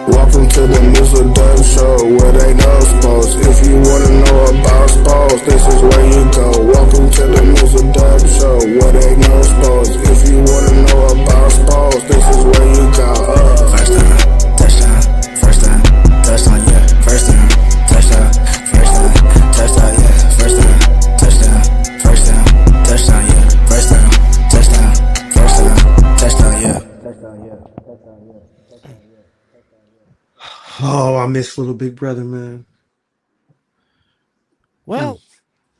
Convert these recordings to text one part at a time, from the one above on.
Welcome to the Mizzle Dub Show, where they know sports. If you wanna know about sports, this is where you go. Welcome to the Mizzle Dub Show, where they know sports. If you wanna know about sports, this is where you go. First time, touchdown, first time, touchdown, yeah. First time, touchdown, first time, touchdown, yeah. First time, touchdown, first time, touchdown, yeah. First time, touchdown, first time, touchdown, yeah. Oh, I miss little big brother, man. Well,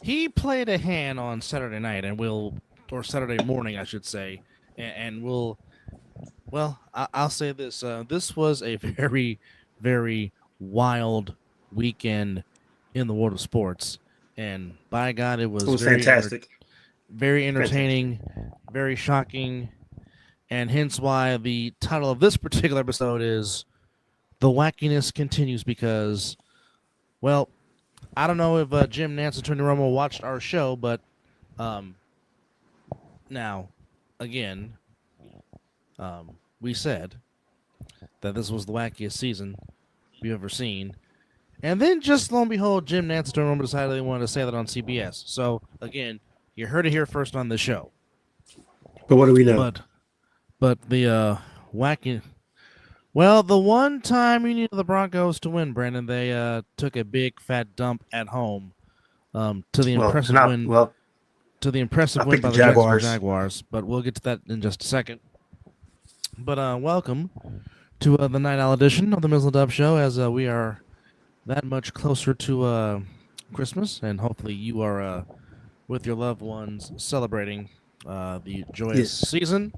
he played a hand on Saturday night, or Saturday morning, I should say, and I'll say this: this was a very, very wild weekend in the world of sports, and by God, it was very fantastic, very entertaining, very shocking, and hence why the title of this particular episode is "The Wackiness Continues." Because, well, I don't know if Jim Nance and Tony Romo watched our show, but now, again, we said that this was the wackiest season we've ever seen. And then just lo and behold, Jim Nance and Tony Romo decided they wanted to say that on CBS. So, again, you heard it here first on the show. But what do we know? But the wacky... Well, the one time you needed the Broncos to win, Brandon, they took a big fat dump at home to the impressive win. Well, to the impressive win by the Jaguars. But we'll get to that in just a second. But welcome to the Night Owl edition of the Mizzle Dub Show, as we are that much closer to Christmas, and hopefully you are with your loved ones celebrating the joyous season.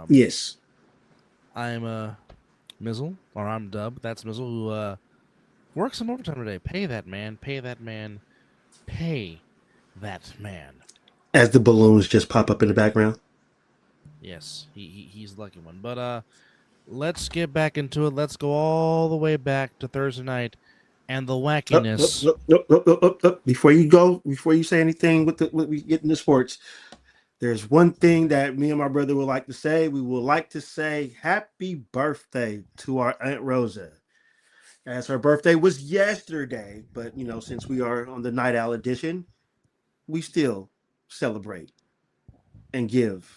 Yes. I'm Mizzle, or I'm Dub. That's Mizzle, who works some overtime today. Pay that man. Pay that man. Pay that man. As the balloons just pop up in the background. Yes, he's the lucky one. But let's get back into it. Let's go all the way back to Thursday night and the wackiness. Before you say anything with we get into sports, there's one thing that me and my brother would like to say. We would like to say happy birthday to our Aunt Rosa, as her birthday was yesterday. But, since we are on the Night Owl edition, we still celebrate and give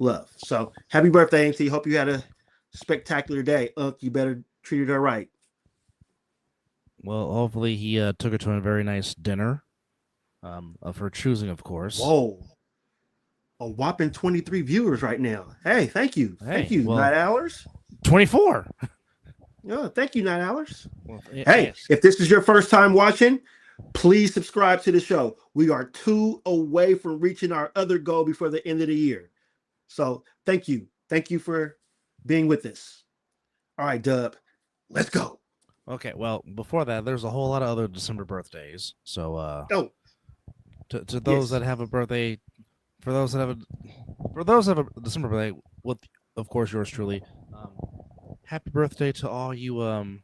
love. So happy birthday, Auntie. Hope you had a spectacular day. You better treat her right. Well, hopefully he took her to a very nice dinner of her choosing, of course. Whoa. A whopping 23 viewers right now. Hey, thank you. Thank you, well, Night Owlers. 24. Yeah, thank you, Night Owlers. Well, hey, if this is your first time watching, please subscribe to the show. We are 2 away from reaching our other goal before the end of the year. So thank you. Thank you for being with us. All right, Dub, let's go. Okay, well, before that, there's a whole lot of other December birthdays. So to those that have a birthday, for those that have a December birthday, with of course yours truly, happy birthday to all you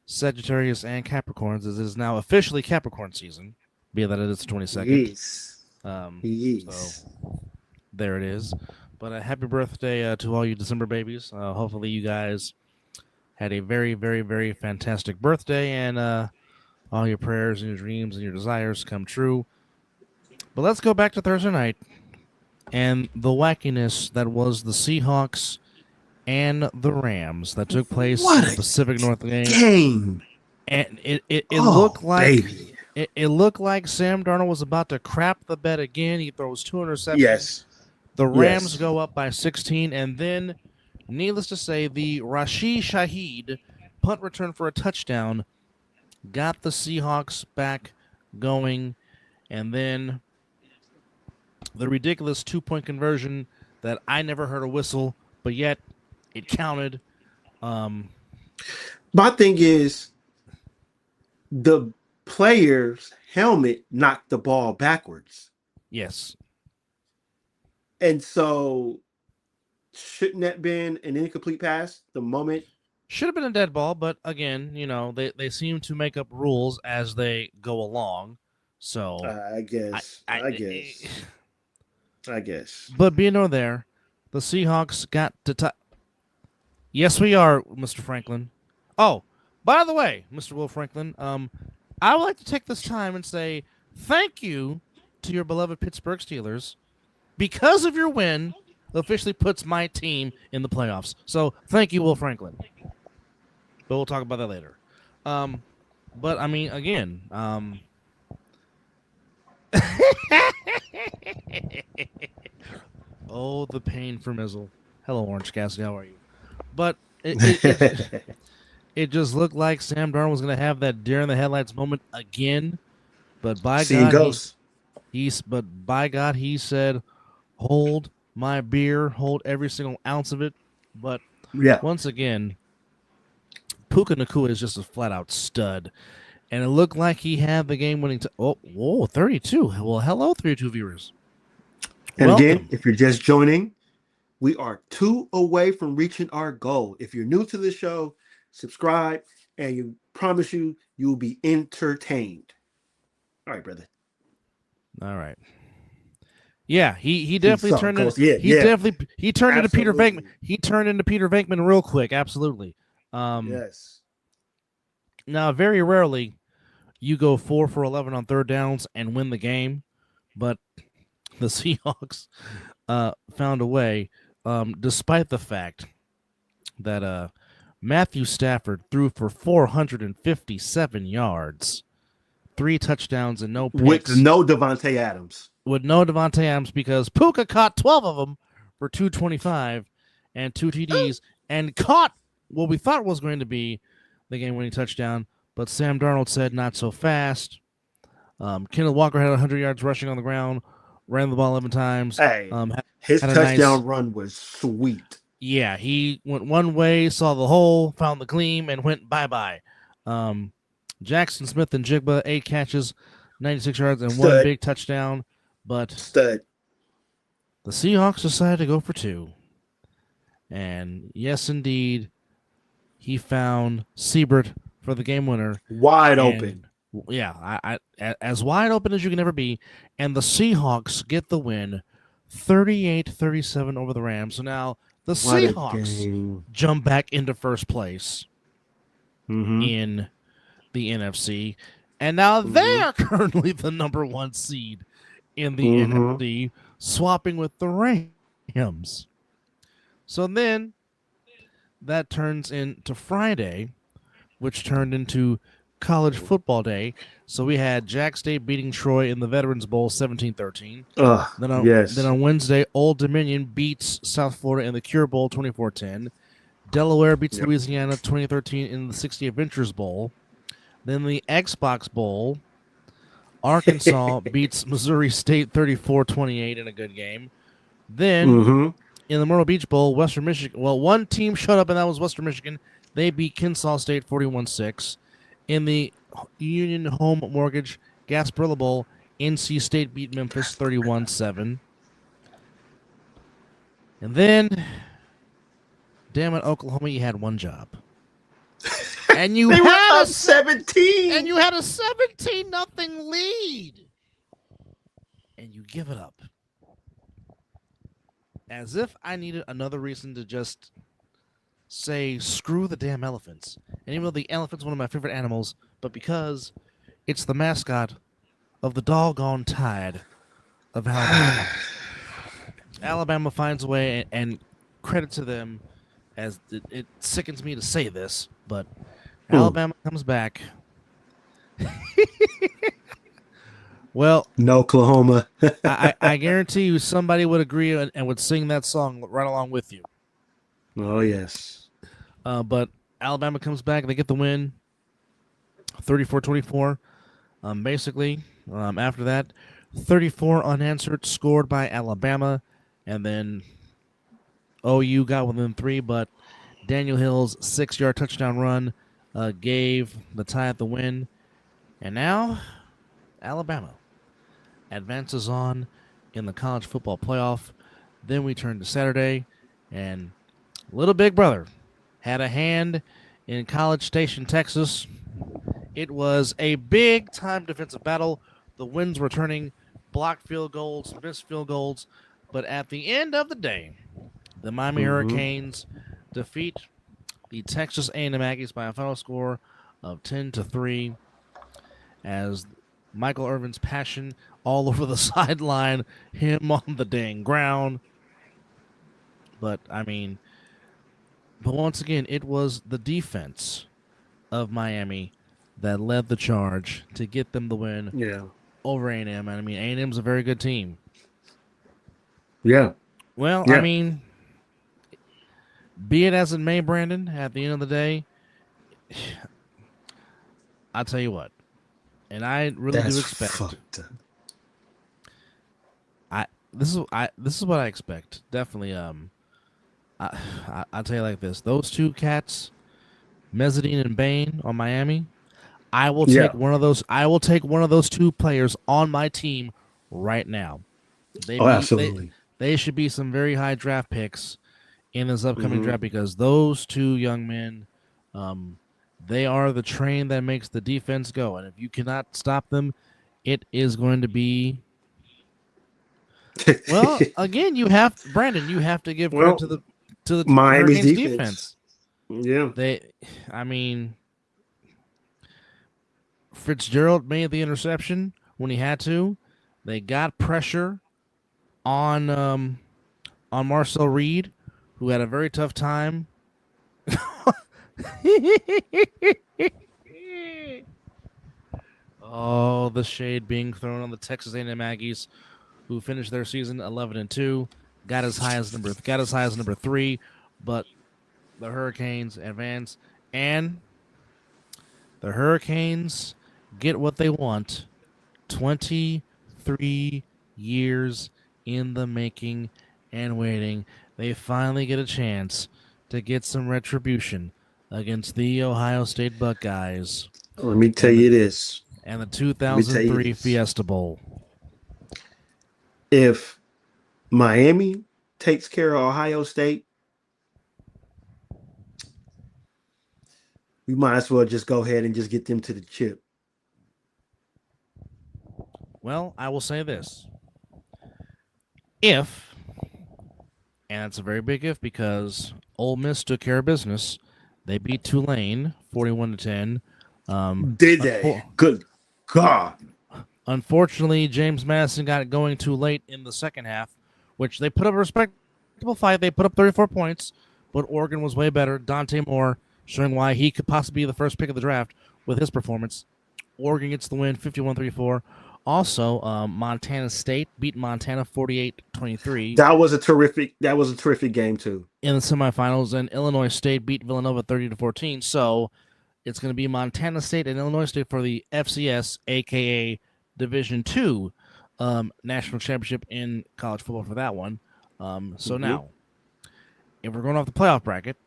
Sagittarius and Capricorns, as it is now officially Capricorn season, be that it is the 22nd. Yes. So there it is. But happy birthday to all you December babies. Hopefully you guys had a very, very, very fantastic birthday, and all your prayers and your dreams and your desires come true. But let's go back to Thursday night and the wackiness that was the Seahawks and the Rams that took place in the Pacific Northwest game. And it looked like it looked like Sam Darnold was about to crap the bed again. He throws 2 interceptions. Yes. The Rams go up by 16, and then, needless to say, the Rashid Shaheed punt return for a touchdown got the Seahawks back going, and then the ridiculous 2-point conversion that I never heard a whistle, but yet it counted. My thing is, the player's helmet knocked the ball backwards. Yes. And so, shouldn't that been an incomplete pass the moment? Should have been a dead ball, but again, they seem to make up rules as they go along. So I guess. But being over there, the Seahawks got to Yes, we are, Mr. Franklin. Oh, by the way, Mr. Will Franklin, I would like to take this time and say thank you to your beloved Pittsburgh Steelers because of your win. Officially puts my team in the playoffs. So thank you, Will Franklin. But we'll talk about that later. But I mean, again, oh, the pain for Mizzle. Hello, Orange Cassidy. How are you? But it just looked like Sam Darnold was going to have that deer in the headlights moment again. But by Seeing God, ghosts. he said, "Hold my beer, hold every single ounce of it." But Yeah. once again, Puka Nakua is just a flat out stud. And it looked like he had the game winning. 32. Well, hello, 32 viewers. And Welcome. again, if you're just joining, we are 2 away from reaching our goal. If you're new to the show, subscribe, and you promise you will be entertained. All right, brother. All right. Yeah, he definitely turned into he turned into Peter Venkman. He turned into Peter Venkman real quick. Absolutely. Yes. Now, very rarely you go 4 for 11 on third downs and win the game, but the Seahawks found a way, despite the fact that Matthew Stafford threw for 457 yards, 3 touchdowns and no picks. With no Devontae Adams. With no Devontae Adams because Puka caught 12 of them for 225 and 2 TDs and caught what we thought was going to be the game-winning touchdown, but Sam Darnold said not so fast. Kenneth Walker had 100 yards rushing on the ground, ran the ball 11 times. Hey, his touchdown run was sweet. Yeah, he went one way, saw the hole, found the gleam, and went bye-bye. Jackson Smith and Jigba, 8 catches, 96 yards, and 1 big touchdown. But the Seahawks decided to go for 2. And yes, indeed, he found Siebert for the game winner. Wide open. Yeah, as wide open as you can ever be. And the Seahawks get the win, 38-37 over the Rams. So now the Seahawks jump back into first place in the NFC. And now they are currently the number 1 seed in the NFC, swapping with the Rams. So then that turns into Friday, which turned into college football day. So we had Jack State beating Troy in the Veterans Bowl 17-13. Then on Wednesday, Old Dominion beats South Florida in the Cure Bowl 24-10. Delaware beats Louisiana 2013 in the 60 Adventures Bowl. Then the Xbox Bowl, Arkansas beats Missouri State 34-28 in a good game. Then in the Myrtle Beach Bowl, Western Michigan. Well, one team showed up, and that was Western Michigan. They beat Kennesaw State 41-6. In the Union Home Mortgage Gasparilla Bowl, NC State beat Memphis 31-7. And then, damn it, Oklahoma, you had one job. And you had a 17. And you had a 17-0 lead. And you give it up. As if I needed another reason to just say, screw the damn elephants. And even though the elephant's one of my favorite animals, but because it's the mascot of the doggone Tide of Alabama. Alabama finds a way, and credit to them, as it sickens me to say this, but Alabama comes back. Well, no Oklahoma. I guarantee you somebody would agree and would sing that song right along with you. Oh, yes. But Alabama comes back. They get the win, 34-24. Basically, after that, 34 unanswered scored by Alabama. And then OU got within 3, but Daniel Hill's 6-yard touchdown run gave the Tide the win. And now Alabama advances on in the college football playoff. Then we turn to Saturday, and little big brother had a hand in College Station, Texas. It was a big-time defensive battle. The winds were turning, blocked field goals, missed field goals. But at the end of the day, the Miami Hurricanes defeat the Texas A&M Aggies by a final score of 10-3, as Michael Irvin's passion all over the sideline, him on the dang ground. But once again, it was the defense of Miami that led the charge to get them the win over A&M. And A&M's a very good team. Yeah. Well, Yeah. Be it as it may, Brandon, at the end of the day, I'll tell you what, and I really do expect. Fucked up. This is what I expect. Definitely. I'll tell you like this: those two cats, Mezzadine and Bain on Miami. I will take one of those. I will take one of those two players on my team right now. Absolutely. They should be some very high draft picks in this upcoming draft, because those two young men, they are the train that makes the defense go. And if you cannot stop them, it is going to be. Well, again, you have to give credit to the Miami's Hurricanes defense. Yeah. Fitzgerald made the interception when he had to. They got pressure on Marcel Reed, who had a very tough time. Oh, the shade being thrown on the Texas A&M Aggies, who finished their season 11-2, got as high as number 3, but the Hurricanes advance, and the Hurricanes get what they want. 23 years in the making and waiting. They finally get a chance to get some retribution against the Ohio State Buckeyes. Let me tell you this. And the 2003 Fiesta Bowl. If Miami takes care of Ohio State, we might as well just go ahead and just get them to the chip. Well, I will say this. If, and it's a very big if, because Ole Miss took care of business. They beat Tulane 41-10. Did they? Good God. Unfortunately, James Madison got it going too late in the second half, which they put up a respectable fight. They put up 34 points, but Oregon was way better. Dante Moore showing why he could possibly be the first pick of the draft with his performance. Oregon gets the win, 51-34. Also, Montana State beat Montana 48-23. That was a terrific game too. In the semifinals, and Illinois State beat Villanova 30-14. So it's going to be Montana State and Illinois State for the FCS, aka Division II national championship in college football for that one. So now, if we're going off the playoff bracket,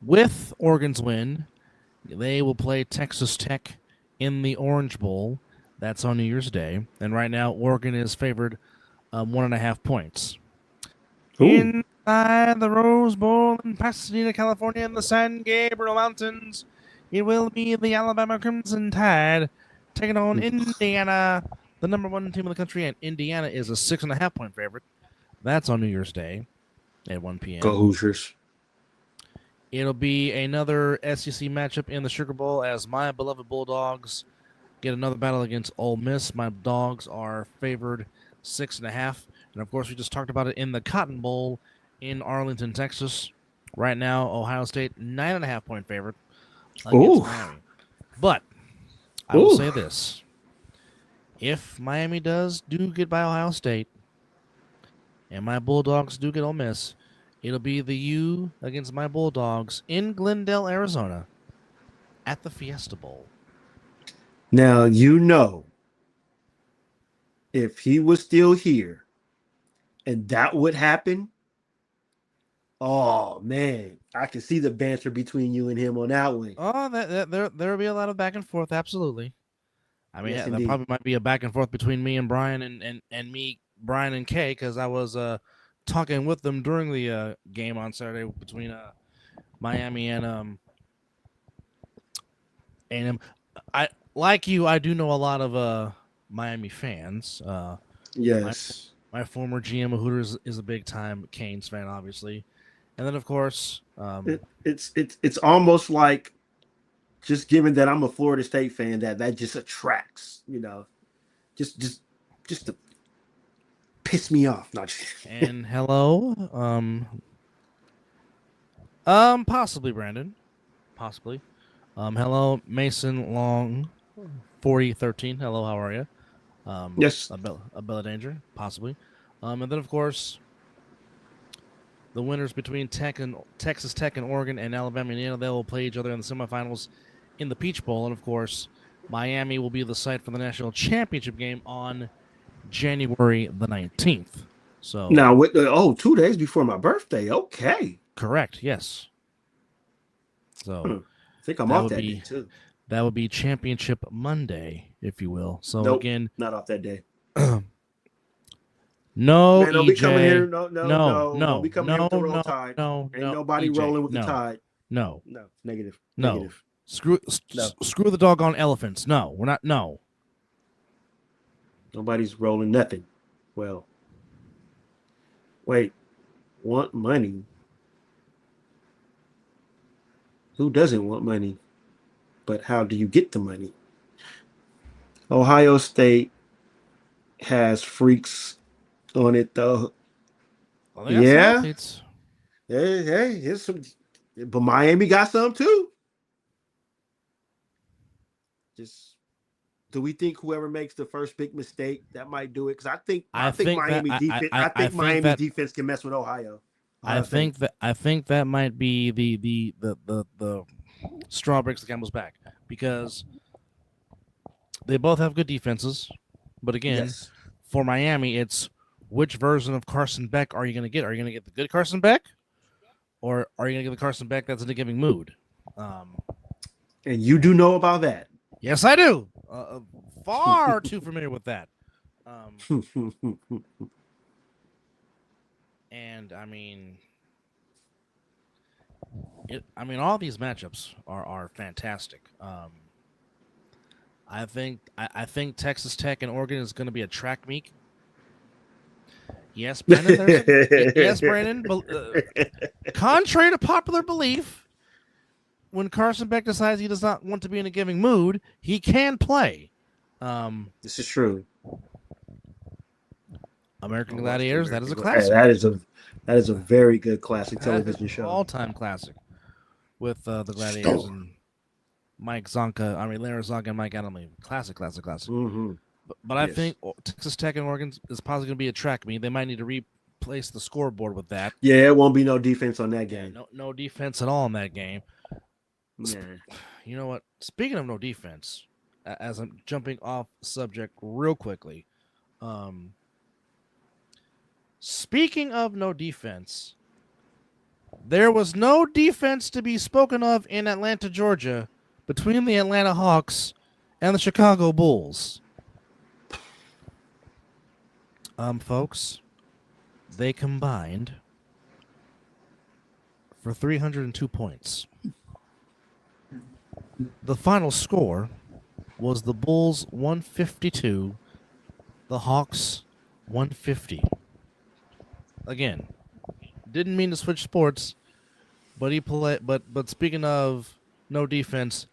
with Oregon's win, they will play Texas Tech in the Orange Bowl. That's on New Year's Day. And right now, Oregon is favored 1.5 points. Ooh. Inside the Rose Bowl in Pasadena, California, in the San Gabriel Mountains, it will be the Alabama Crimson Tide taking on Indiana, the number 1 team in the country, and Indiana is a 6.5 point favorite. That's on New Year's Day at 1 p.m. Go Hoosiers. It'll be another SEC matchup in the Sugar Bowl as my beloved Bulldogs get another battle against Ole Miss. My Dogs are favored 6.5. And, of course, we just talked about it in the Cotton Bowl in Arlington, Texas. Right now, Ohio State, 9.5 point favorite against Miami. But I will say this. If Miami do get by Ohio State and my Bulldogs do get Ole Miss, it'll be the U against my Bulldogs in Glendale, Arizona at the Fiesta Bowl. Now, if he was still here and that would happen, oh, man, I can see the banter between you and him on that one. Oh, there will be a lot of back and forth, absolutely. I mean, Yes, there probably might be a back and forth between me and Brian and me, Brian and Kay, because I was talking with them during the game on Saturday between Miami and like you, I do know a lot of Miami fans. Yes. My former GM of Hooters is a big time Canes fan, obviously, And then, of course, It's almost like, just given that I'm a Florida State fan, that just attracts, just just to piss me off. Not and hello, possibly Brandon, possibly. Hello, Mason Long, 4013. Hello, how are you? yes. Abella Danger, possibly. And then, of course, the winners between Texas Tech and Oregon and Alabama and Indiana, they will play each other in the semifinals in the Peach Bowl. And, of course, Miami will be the site for the national championship game on January the 19th. So Now, 2 days before my birthday. Okay. correct, yes. So I think I'm that off would that be day too. that would be Championship Monday, if you will. So Nope, again, not off that day. no Man, don't be coming here. EJ, No, no, no, no. Don't no, be coming here no, with the roll no, tide. no, Ain't no, nobody EJ, rolling with the no, tide. no, No, negative. no. Negative. Screw No. screw the doggone elephants. No, we're not. No. Nobody's rolling nothing. Well, wait. Want money? Who doesn't want money? But how do you get the money? Ohio State has freaks on it though. Well, they got some Yeah. athletes. Hey, here's some. But Miami got some too. Just, do we think whoever makes the first big mistake that might do it? Because I think Miami defense. I think Miami defense can mess with Ohio. I think that might be the straw breaks the camel's back, because they both have good defenses, but again, Yes. for Miami, it's which version of Carson Beck are you going to get? Are you going to get the good Carson Beck, or are you going to get the Carson Beck that's in a giving mood? And you do know about that. Yes, I do. Far too familiar with that. And I mean, all these matchups are fantastic. I think Texas Tech and Oregon is going to be a track meet. Yes, Brandon. Yes, Brandon. Contrary to popular belief, when Carson Beck decides he does not want to be in a giving mood, he can play. This is true. American Gladiators. That is a classic. That is a very good classic television show. All-time classic with the Gladiators and Mike Zonka. I mean, Larry Zonka and Mike Adamley. Classic. Mm-hmm. But I think Texas Tech and Oregon is probably going to be a track meet. They might need to replace the scoreboard with that. Yeah, it won't be no defense on that game. No defense at all in that game. Yeah. You know what? Speaking of no defense, as I'm jumping off subject real quickly, speaking of no defense, there was no defense to be spoken of in Atlanta, Georgia, between the Atlanta Hawks and the Chicago Bulls. Folks, they combined for 302 points. The final score was the Bulls 152, the Hawks 150. Again, didn't mean to switch sports, but But speaking of no defense,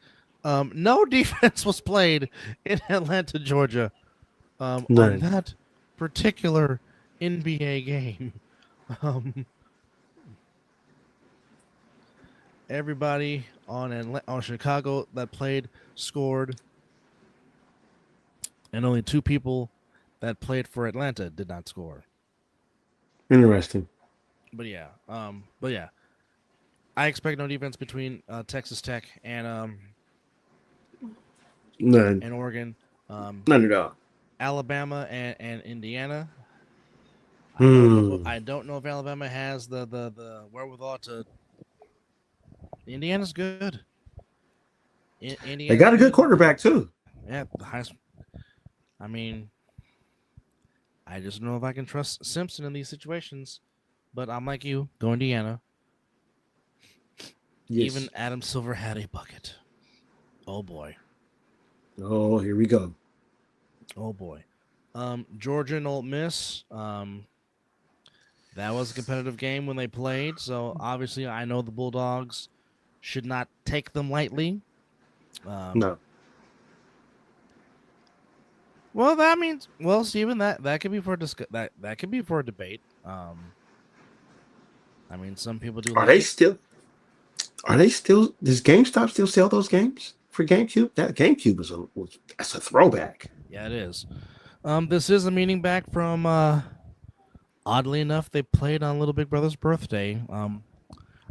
no defense was played in Atlanta, Georgia, on that particular NBA game. Everybody on Chicago that played scored, and only two people that played for Atlanta did not score. Interesting. But yeah, I expect no defense between Texas Tech and None. and Oregon. None at all. Alabama and Indiana. I don't know if Alabama has the wherewithal to. Indiana's good. They got a good quarterback too. Yeah, the highest. I mean, I just don't know if I can trust Simpson in these situations. But I'm like you, go Indiana. Yes. Even Adam Silver had a bucket. Oh boy. Oh, here we go. Oh boy. Georgia and Ole Miss. That was a competitive game when they played, so obviously I know the Bulldogs should not take them lightly. No. Well, that means, well, Steven, that could be for that could be for a debate. I mean, some people do Are like they it. still? Are they still? Does GameStop still sell those games for GameCube? That GameCube was that's a throwback. Yeah, it is. This is a meeting back from. Oddly enough, they played on Little Big Brother's birthday.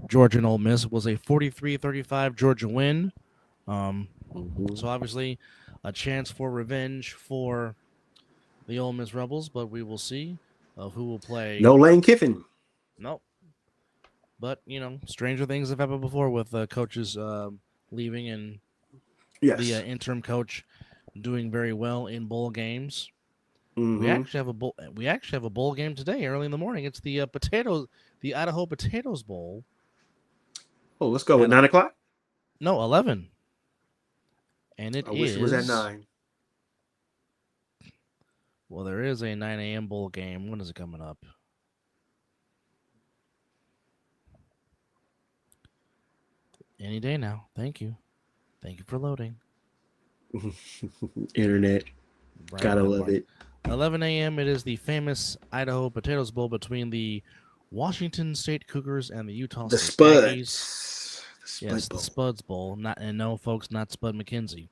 Georgia and Ole Miss was a 43-35 Georgia win. So obviously, a chance for revenge for the Ole Miss Rebels, but we will see who will play. No Lane Kiffin. Nope. But stranger things have happened before with coaches leaving and Yes. the interim coach doing very well in bowl games. Mm-hmm. We actually have a bowl. We actually have a bowl game today, early in the morning. It's the the Idaho Potatoes Bowl. Oh, let's go with 9 o'clock. No, 11. And it I wish it was at 9. Well, there is a 9 a.m. bowl game. When is it coming up? Any day now. Thank you. Thank you for loading. Internet. Right, Gotta love it. 11 a.m. It is the famous Idaho Potatoes Bowl between the Washington State Cougars and the Utah State Aggies. Yes, the Spuds Bowl. No, folks, not Spud McKenzie.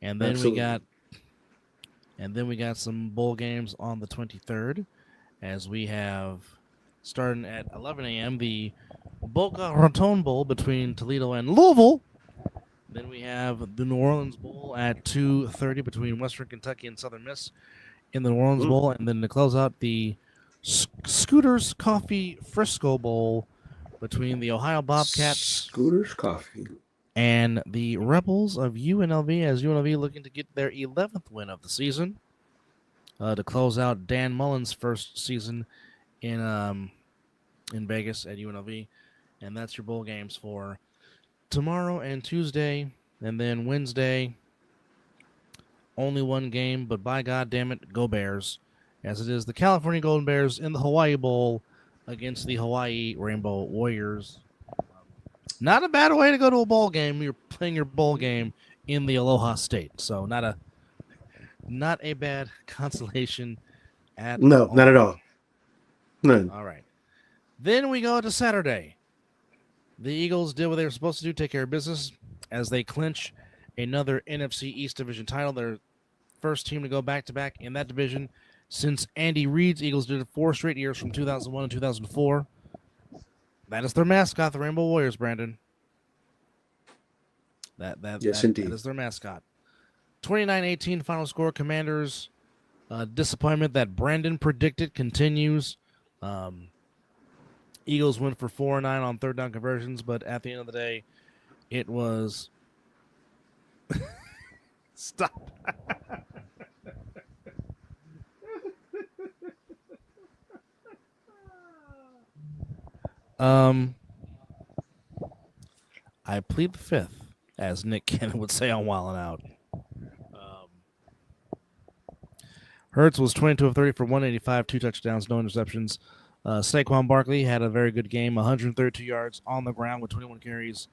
And then Absolutely. we got some bowl games on the 23rd, as we have starting at 11 a.m. the Boca Raton Bowl between Toledo and Louisville. Then we have the New Orleans Bowl at 2:30 between Western Kentucky and Southern Miss in the New Orleans Bowl, and then to close out the Scooters Coffee Frisco Bowl between the Ohio Bobcats Scooters Coffee and the Rebels of UNLV, as UNLV looking to get their 11th win of the season to close out Dan Mullen's first season in Vegas at UNLV. And that's your bowl games for tomorrow and Tuesday, and then Wednesday, only one game, but by God damn it, go Bears, as it is the California Golden Bears in the Hawaii Bowl against the Hawaii Rainbow Warriors. Not a bad way to go to a bowl game. You're playing your bowl game in the Aloha State, so not a bad consolation at No, all. not at all. None. All right. Then we go to Saturday. The Eagles did what they were supposed to do, take care of business, as they clinch another NFC East Division title. Their first team to go back-to-back in that division since Andy Reid's Eagles did it 4 straight years from 2001 and 2004. That is their mascot, the Rainbow Warriors, Brandon. Yes, indeed. That is their mascot. 29-18 final score. Commanders, disappointment that Brandon predicted continues. Eagles went for 4-9 on third down conversions, but at the end of the day, it was... Stop. I plead the fifth, as Nick Cannon would say on Wildin' Out. Hurts was 22 of 30 for 185, 2 touchdowns, no interceptions. Saquon Barkley had a very good game, 132 yards on the ground with 21 carries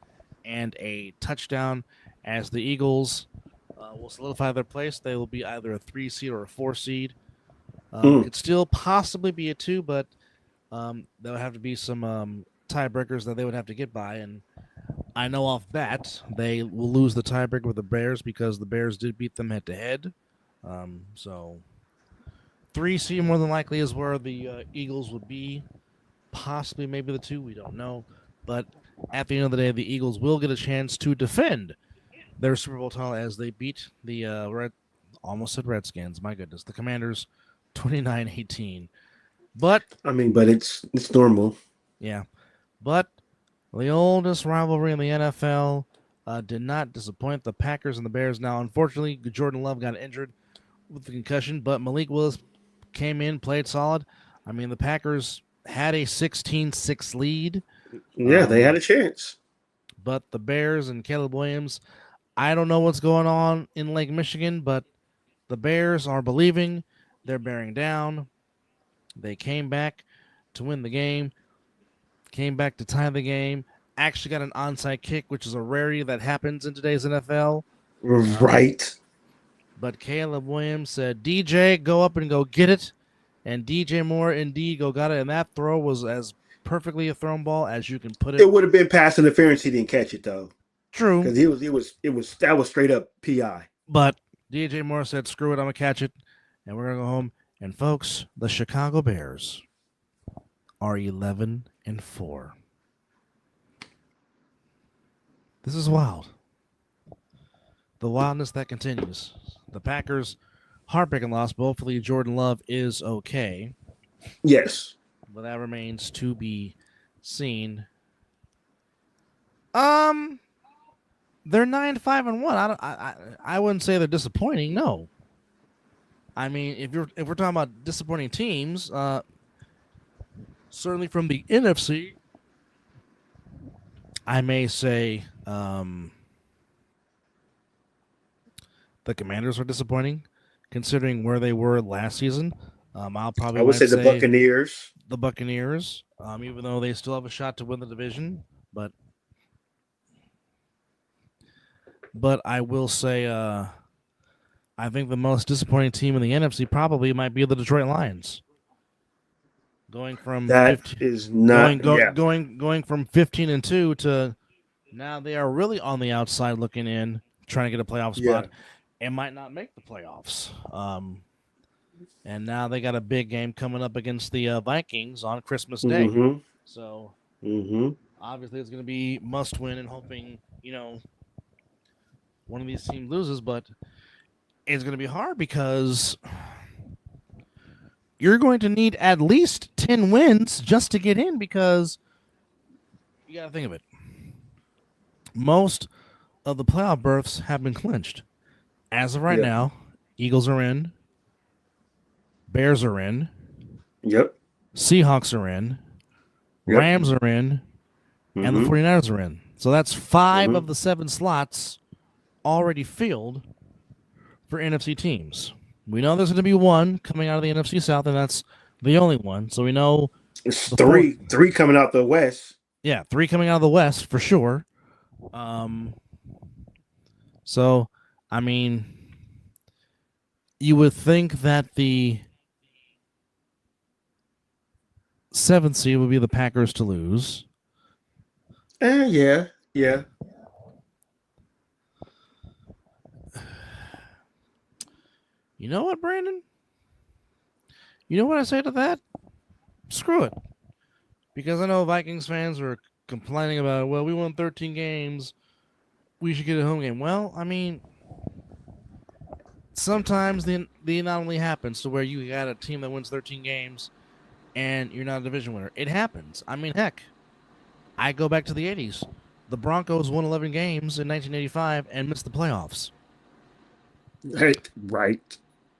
and a touchdown. As the Eagles will solidify their place, they will be either a 3 seed or a 4 seed. Could still possibly be a 2, but there would have to be some tiebreakers that they would have to get by. And I know off bat they will lose the tiebreaker with the Bears because the Bears did beat them head-to-head. So 3 seed more than likely is where the Eagles would be. Possibly maybe the 2, we don't know. But at the end of the day, the Eagles will get a chance to defend their Super Bowl title as they beat the almost said Redskins. My goodness, the Commanders 29-18. But it's normal. Yeah. But the oldest rivalry in the NFL did not disappoint the Packers and the Bears. Now, unfortunately, Jordan Love got injured with the concussion, but Malik Willis came in, played solid. I mean, the Packers had a 16-6 lead. Yeah, they had a chance. But the Bears and Caleb Williams, I don't know what's going on in Lake Michigan, but the Bears are believing. They're bearing down. They came back to win the game, came back to tie the game, actually got an onside kick, which is a rarity that happens in today's NFL. Right. But Caleb Williams said, DJ, go up and go get it. And DJ Moore indeed go got it. And that throw was as perfectly a thrown ball as you can put it. It would have been pass interference. He didn't catch it though. True. Because that was straight up PI. But DJ Moore said, screw it, I'm going to catch it. And we're going to go home. And folks, the Chicago Bears are 11-4. This is wild. The wildness that continues. The Packers, heartbreaking loss, but hopefully Jordan Love is okay. Yes. But that remains to be seen. They're 9-5-1. I wouldn't say they're disappointing. No. I mean, if we're talking about disappointing teams, certainly from the NFC, I may say the Commanders are disappointing, considering where they were last season. I would say the Buccaneers. The Buccaneers, even though they still have a shot to win the division, but I will say, I think the most disappointing team in the NFC probably might be the Detroit Lions. Going from going from 15-2 to now they are really on the outside looking in, trying to get a playoff spot, and might not make the playoffs. And now they got a big game coming up against the Vikings on Christmas Day. Mm-hmm. So obviously it's going to be must win and hoping, one of these teams loses, but it's going to be hard because you're going to need at least 10 wins just to get in because you got to think of it. Most of the playoff berths have been clinched. As of right now, Eagles are in. Bears are in. Yep. Seahawks are in. Yep. Rams are in. And the 49ers are in. So that's 5 of the 7 slots already filled for NFC teams. We know there's going to be one coming out of the NFC South, and that's the only one. So we know it's three coming out the West. Yeah, 3 coming out of the West for sure. So, I mean, you would think that the 7th seed would be the Packers to lose. Yeah. You know what, Brandon? You know what I say to that? Screw it. Because I know Vikings fans are complaining about, well, we won 13 games. We should get a home game. Well, I mean, sometimes the anomaly happens to where you got a team that wins 13 games and you're not a division winner. It happens. I mean, heck, I go back to the 80s. The Broncos won 11 games in 1985 and missed the playoffs. Right.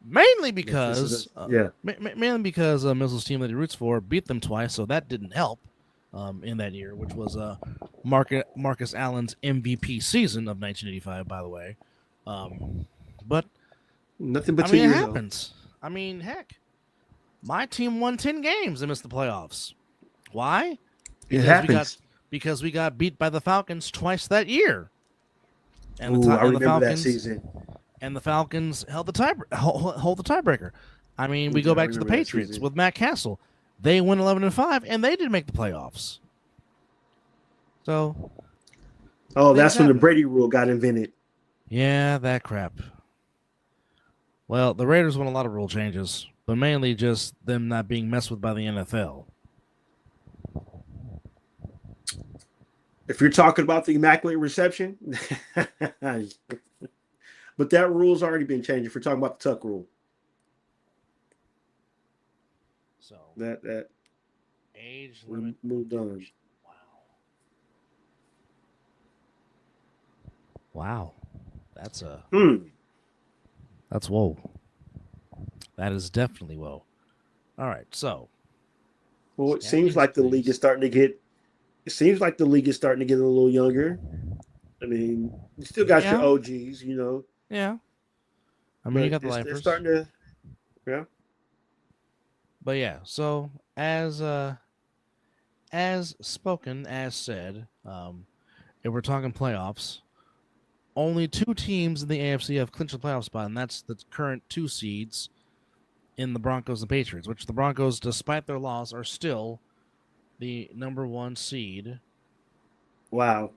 Mainly because Mizzle's team that he roots for beat them twice, so that didn't help in that year, which was Marcus Allen's MVP season of 1985, by the way. But nothing but 2 years. It happens. I mean, heck, my team won 10 games and missed the playoffs. Why? It happens. Because we got beat by the Falcons twice that year. And I remember that season. And the Falcons hold the tiebreaker. I mean, we go back to the Patriots with Matt Castle. They went 11-5, and they didn't make the playoffs. So, that's when the Brady rule got invented. Yeah, that crap. Well, the Raiders won a lot of rule changes, but mainly just them not being messed with by the NFL. If you're talking about the Immaculate Reception, but that rule's already been changed. If you're talking about the Tuck rule, so that age limit moved on. Wow, that's that's whoa. That is definitely whoa. All right, so. Well, it seems like the league is starting to get. It seems like the league is starting to get a little younger. I mean, you still got your OGs, Yeah. I mean, you got the lifers. They're starting to, But yeah, so as as spoken, as said, if we're talking playoffs, only 2 teams in the AFC have clinched a playoff spot, and that's the current 2 seeds in the Broncos and Patriots, which the Broncos, despite their loss, are still the number 1 seed. Wow.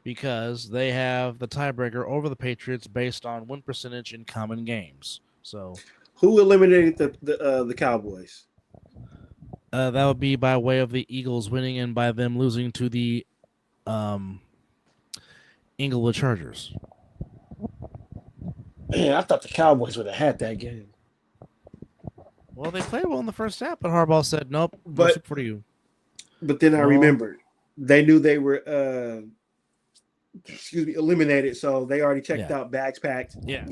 Because they have the tiebreaker over the Patriots based on win percentage in common games. So, who eliminated the Cowboys? That would be by way of the Eagles winning and by them losing to the Inglewood Chargers. Man, I thought the Cowboys would have had that game. Well, they played well in the first half, but Harbaugh said, "Nope, but for you." But then I remembered they knew they were eliminated, so they already checked out, bags packed. Yeah,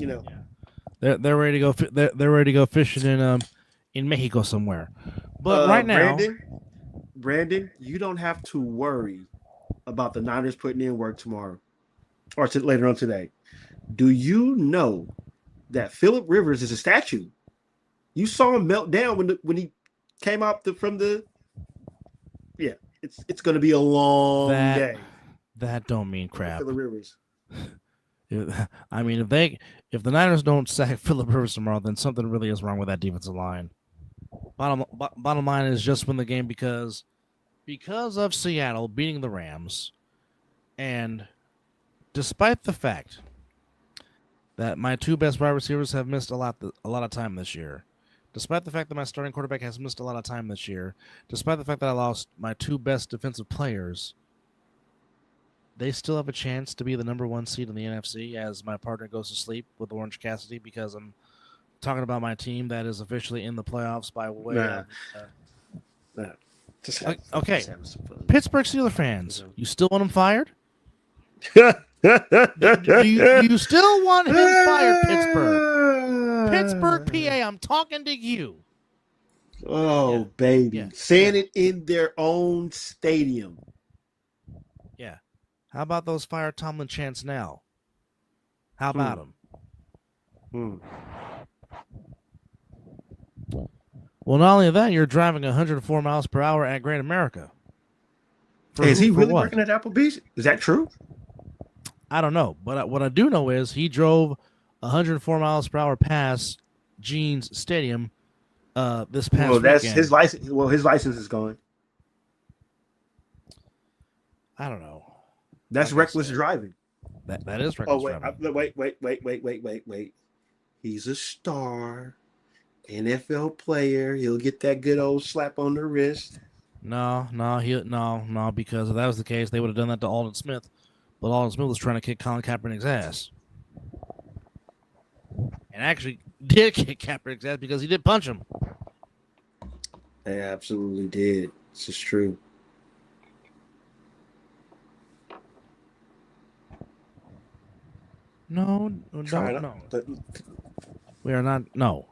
they're ready to go. They're ready to go fishing in Mexico somewhere. But right now, Brandon, you don't have to worry about the Niners putting in work tomorrow or later on today. Do you know that Phillip Rivers is a statue? You saw him melt down when he came out from the. Yeah, it's going to be a long day. That don't mean crap. Phillip Rivers. I mean, if the Niners don't sack Phillip Rivers tomorrow, then something really is wrong with that defensive line. Bottom line is just win the game because of Seattle beating the Rams, and despite the fact that my 2 best wide receivers have missed a lot of time this year, despite the fact that my starting quarterback has missed a lot of time this year, despite the fact that I lost my 2 best defensive players, they still have a chance to be the number 1 seed in the NFC as my partner goes to sleep with Orange Cassidy because I'm talking about my team that is officially in the playoffs by way of... Okay. Pittsburgh Steelers fans, you still want him fired? do you still want him fired, Pittsburgh? Pittsburgh, PA, I'm talking to you. Oh, baby. Saying it in their own stadium. Yeah. How about those fire Tomlin chants now? How about them? Well, not only that, you're driving 104 miles per hour at Great America. Is he really working at Applebee's? Is that true? I don't know. But what I do know is he drove 104 miles per hour past Gene's Stadium this past weekend. That's his license. Well, his license is gone. I don't know. That's reckless driving. That is reckless driving. Wait. He's a star, NFL player. He'll get that good old slap on the wrist. No, because if that was the case, they would have done that to Aldon Smith. But Aldon Smith was trying to kick Colin Kaepernick's ass. And actually did kick Kaepernick's ass because he did punch him. They absolutely did. This is true. No. We are not. No.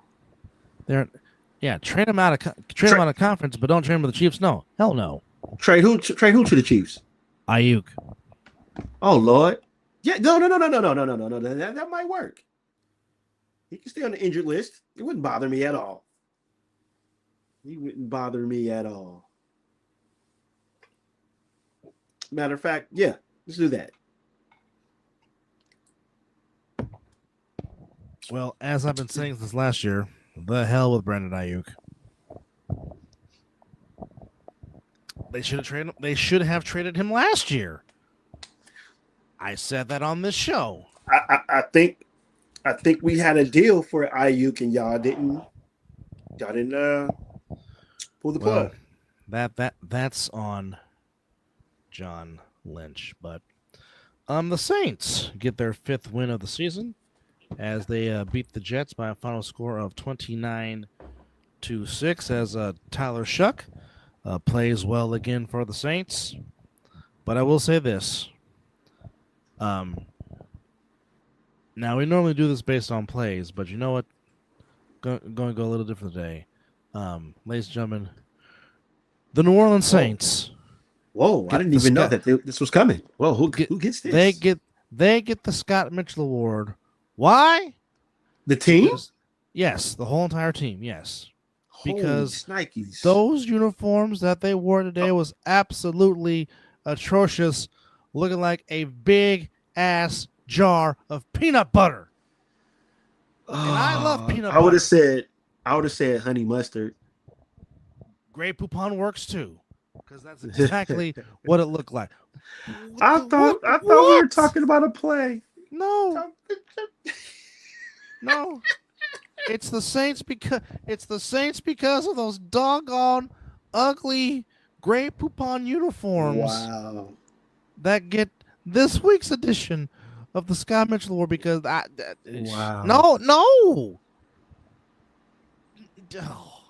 Trade him out of conference, but don't trade him with the Chiefs. No, hell no. Trade who to the Chiefs? Ayuk. Oh Lord. Yeah, no. That might work. He can stay on the injured list. It wouldn't bother me at all. Matter of fact, yeah, let's do that. Well, as I've been saying since last year, the hell with Brandon Ayuk. They should have traded him last year. I said that on this show. I think we had a deal for Ayuk and y'all didn't pull the plug. That's on John Lynch, but the Saints get their 5th win of the season as they beat the Jets by a final score of 29-6 as Tyler Shuck plays well again for the Saints. But I will say this. Now, we normally do this based on plays, but you know what? Going to go a little different today. Ladies and gentlemen, the New Orleans Saints. Whoa, I didn't even know that this was coming. Whoa, who gets this? They get the Scott Mitchell Award. Why? The team? Yes, the whole entire team, yes. because Nikes. those uniforms that they wore today was absolutely atrocious, looking like a big ass jar of peanut butter. And I love peanut I would butter. have said honey mustard. Grey Poupon works too, because that's exactly what it looked like. I thought we were talking about a play. No, no. It's the Saints because of those doggone ugly Grey Poupon uniforms Wow. that get this week's edition of the Scott Mitchell Award. Because Wow. no. Oh,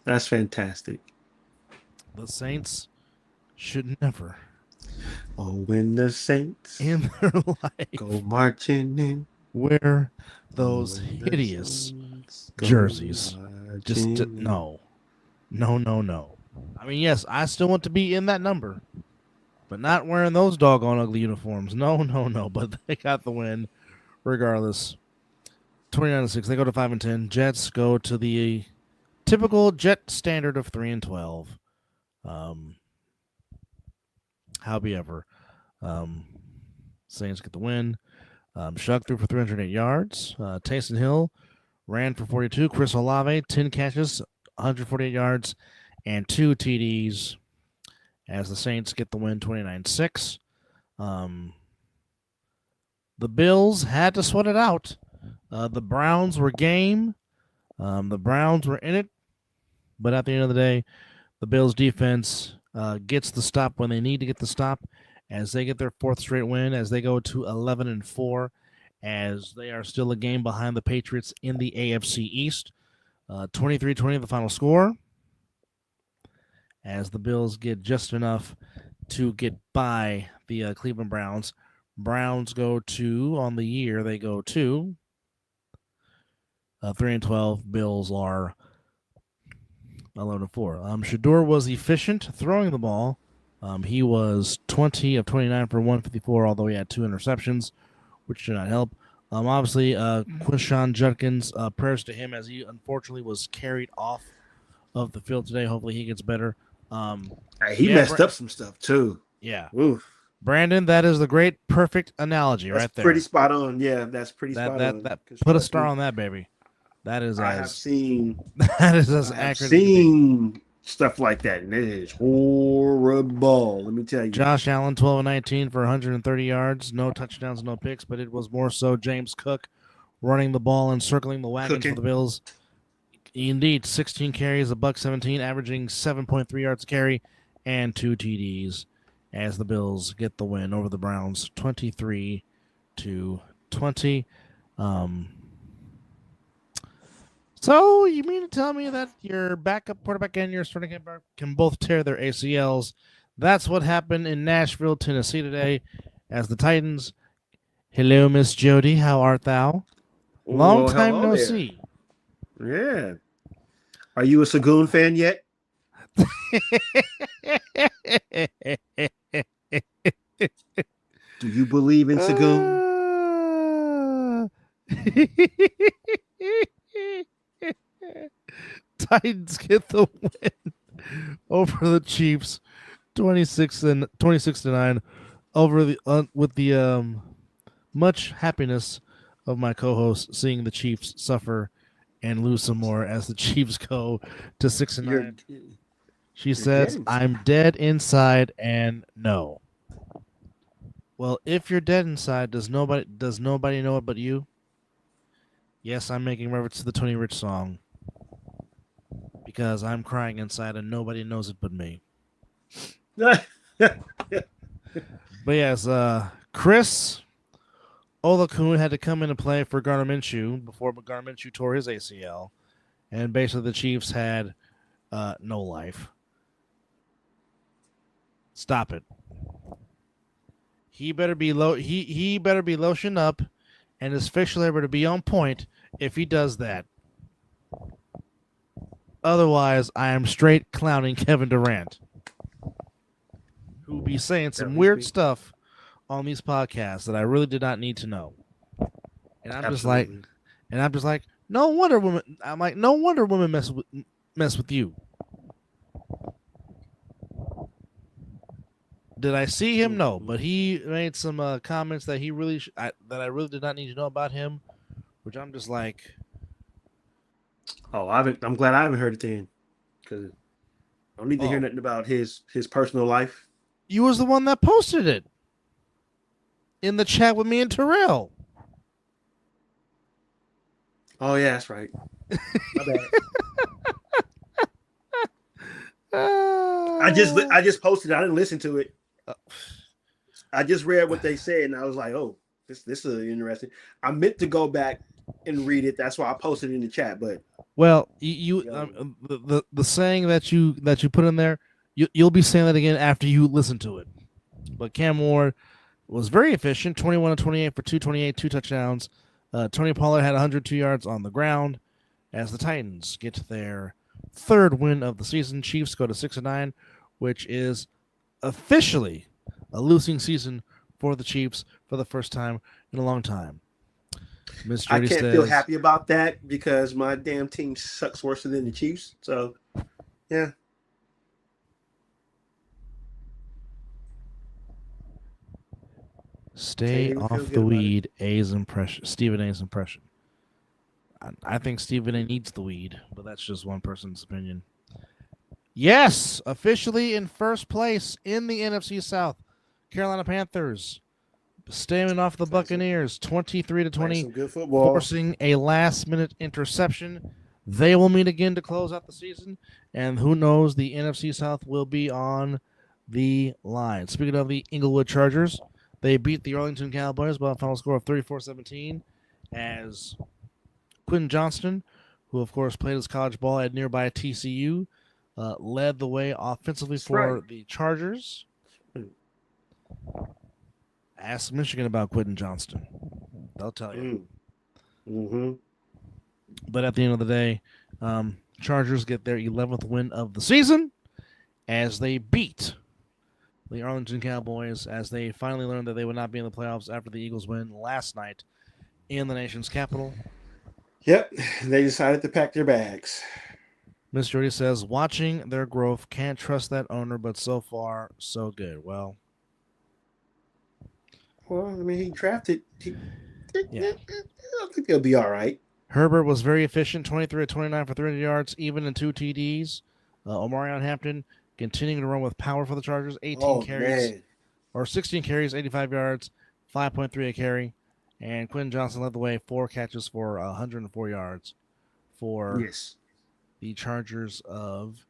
That's fantastic. the Saints should never, When the Saints in their life, go marching in, wear those when the hideous Saints go jerseys. Just marching in. no. I mean, yes, I still want to be in that number, but not wearing those doggone ugly uniforms. No. But they got the win, regardless. 29-6. They go to 5-10. Jets go to the typical Jet standard of 3-12. However, Saints get the win. Shuck threw for 308 yards. Taysom Hill ran for 42. Chris Olave, 10 catches, 148 yards, and 2 TDs as the Saints get the win 29-6. The Bills had to sweat it out. The Browns were game. The Browns were in it. But at the end of the day, the Bills defense gets the stop when they need to get the stop as they get their 4th straight win, as they go to 11-4, as they are still a game behind the Patriots in the AFC East. 23-20 the final score, as the Bills get just enough to get by the Cleveland Browns. Browns go to, on the year, they go to 3-12. Bills are 11-4. Shador was efficient throwing the ball. He was 20 of 29 for 154, although he had 2 interceptions, which did not help. Obviously, Quinshon Judkins, prayers to him as he unfortunately was carried off of the field today. Hopefully he gets better. He messed up some stuff too. Yeah. Oof. Brandon, that is the great, perfect analogy right there. Pretty spot on. Yeah, that's pretty spot on. Put a star on that, baby. That is I have seen stuff like that, and it is horrible. Let me tell you. Josh Allen, 12 of 19 for 130 yards, no touchdowns, no picks, but it was more so James Cook running the ball and circling the wagon for the Bills. Indeed, 16 carries, $117, averaging 7.3 yards a carry, and 2 TDs as the Bills get the win over the Browns, 23-20. So you mean to tell me that your backup quarterback and your starting quarterback can both tear their ACLs? That's what happened in Nashville, Tennessee today, as the Titans. Hello, Miss Jody. How art thou? Long time no see. Yeah. Are you a Sagoon fan yet? Do you believe in Sagoon? Titans get the win over the Chiefs, 26-9, over the with the much happiness of my co-host seeing the Chiefs suffer and lose some more as the Chiefs go to 6-9. She says, "I'm dead inside," and no. Well, if you're dead inside, does nobody know it but you? Yes, I'm making reference to the Tony Rich song. Because I'm crying inside and nobody knows it but me. But yes, Chris Olakun had to come in and play for Gardner Minshew before Gardner Minshew tore his ACL. And basically the Chiefs had no life. Stop it. He better be he better be lotioned up and his facial hair better be on point if he does that. Otherwise, I am straight clowning Kevin Durant, who will be saying some weird stuff on these podcasts that I really did not need to know. And I'm just like, no wonder women. I'm like, no wonder women mess with. mess with you. Did I see him? No, but he made some comments that he really that I really did not need to know about him, which I'm just like, Oh, I'm glad I haven't heard it then, because I don't need to hear oh, nothing about his personal life. you was the one that posted it in the chat with me and Terrell. Oh yeah, that's right. My bad. I just posted it. I didn't listen to it. I just read what they said, and I was like, "Oh, this is interesting." I meant to go back and read it. That's why I posted it in the chat. But well, the saying that you put in there, you'll be saying that again after you listen to it. But Cam Ward was very efficient, 21 to 28 for 228, 2 touchdowns. Tony Pollard had 102 yards on the ground as the Titans get their third win of the season. Chiefs go to 6-9, which is officially a losing season for the Chiefs for the first time in a long time. I can't feel happy about that because my damn team sucks worse than the Chiefs. So, yeah. Stay off the weed. A's impression. Stephen A's impression. I think Stephen A needs the weed, but that's just one person's opinion. Yes, officially in first place in the NFC South, Carolina Panthers staying off the Buccaneers, 23 to 20, forcing a last-minute interception. They will meet again to close out the season, and who knows, the NFC South will be on the line. Speaking of the Inglewood Chargers, they beat the Arlington Cowboys by a final score of 34-17 as Quentin Johnston, who of course played his college ball at nearby TCU, led the way offensively for the Chargers. Ask Michigan about Quentin Johnston. They'll tell you. Mm-hmm. But at the end of the day, Chargers get their 11th win of the season as they beat the Arlington Cowboys, as they finally learned that they would not be in the playoffs after the Eagles win last night in the nation's capital. Yep, they decided to pack their bags. Miss Jody says, watching their growth, can't trust that owner, but so far, so good. Well, I mean, he drafted. Yeah. I think he'll be all right. Herbert was very efficient, 23 of 29 for 300 yards, even in 2 TDs. Omarion Hampton continuing to run with power for the Chargers, 16 carries, 85 yards, 5.3 a carry. And Quentin Johnson led the way, 4 catches for 104 yards for the Chargers of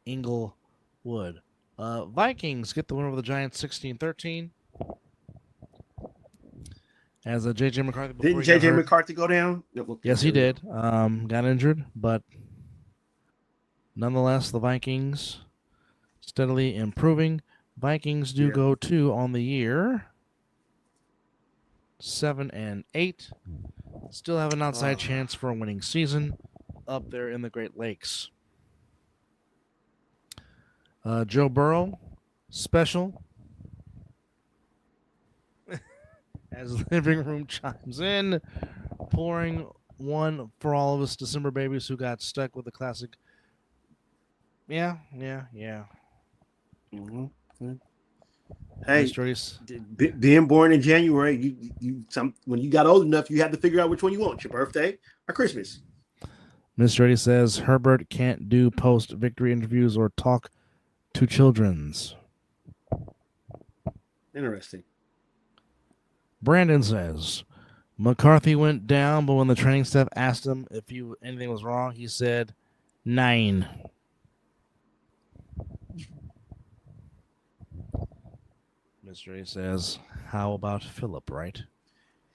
Inglewood. Vikings get the win over the Giants 16-13. As J.J. McCarthy... Didn't J.J. McCarthy go down? Yes, he did. Got injured, but nonetheless, the Vikings steadily improving. Vikings do go to, on the year, 7-8. Still have an outside chance for a winning season up there in the Great Lakes. Joe Burrow, special. As the living room chimes in, pouring one for all of us December babies who got stuck with the classic. Yeah. Mm-hmm. Hey, being born in January, when you got old enough, you had to figure out which one you want, your birthday or Christmas. Miss Jody says Herbert can't do post-victory interviews or talk to children's. Interesting. Brandon says McCarthy went down, but when the training staff asked him if anything was wrong, he said 9. Mr. A says, how about Phillip, right?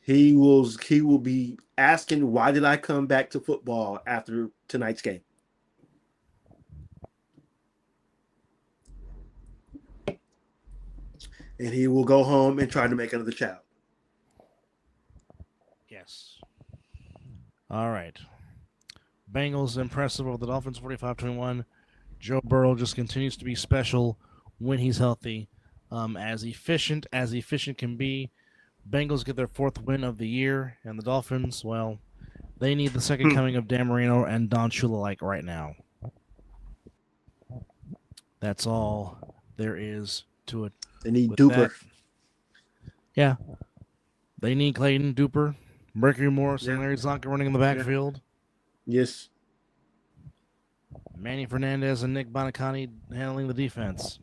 He will be asking, why did I come back to football after tonight's game? And he will go home and try to make another child. Yes. All right. Bengals impressive over the Dolphins, 45-21. Joe Burrow just continues to be special when he's healthy. As efficient can be. Bengals get their 4th win of the year, and the Dolphins, well, they need the second coming of Dan Marino and Don Shula like right now. That's all there is to it. They need With Duper. that, yeah, they need Clayton Duper, Mercury Morris, and Yeah. Larry Zonka running in the backfield. Yes. Manny Fernandez and Nick Bonacani handling the defense.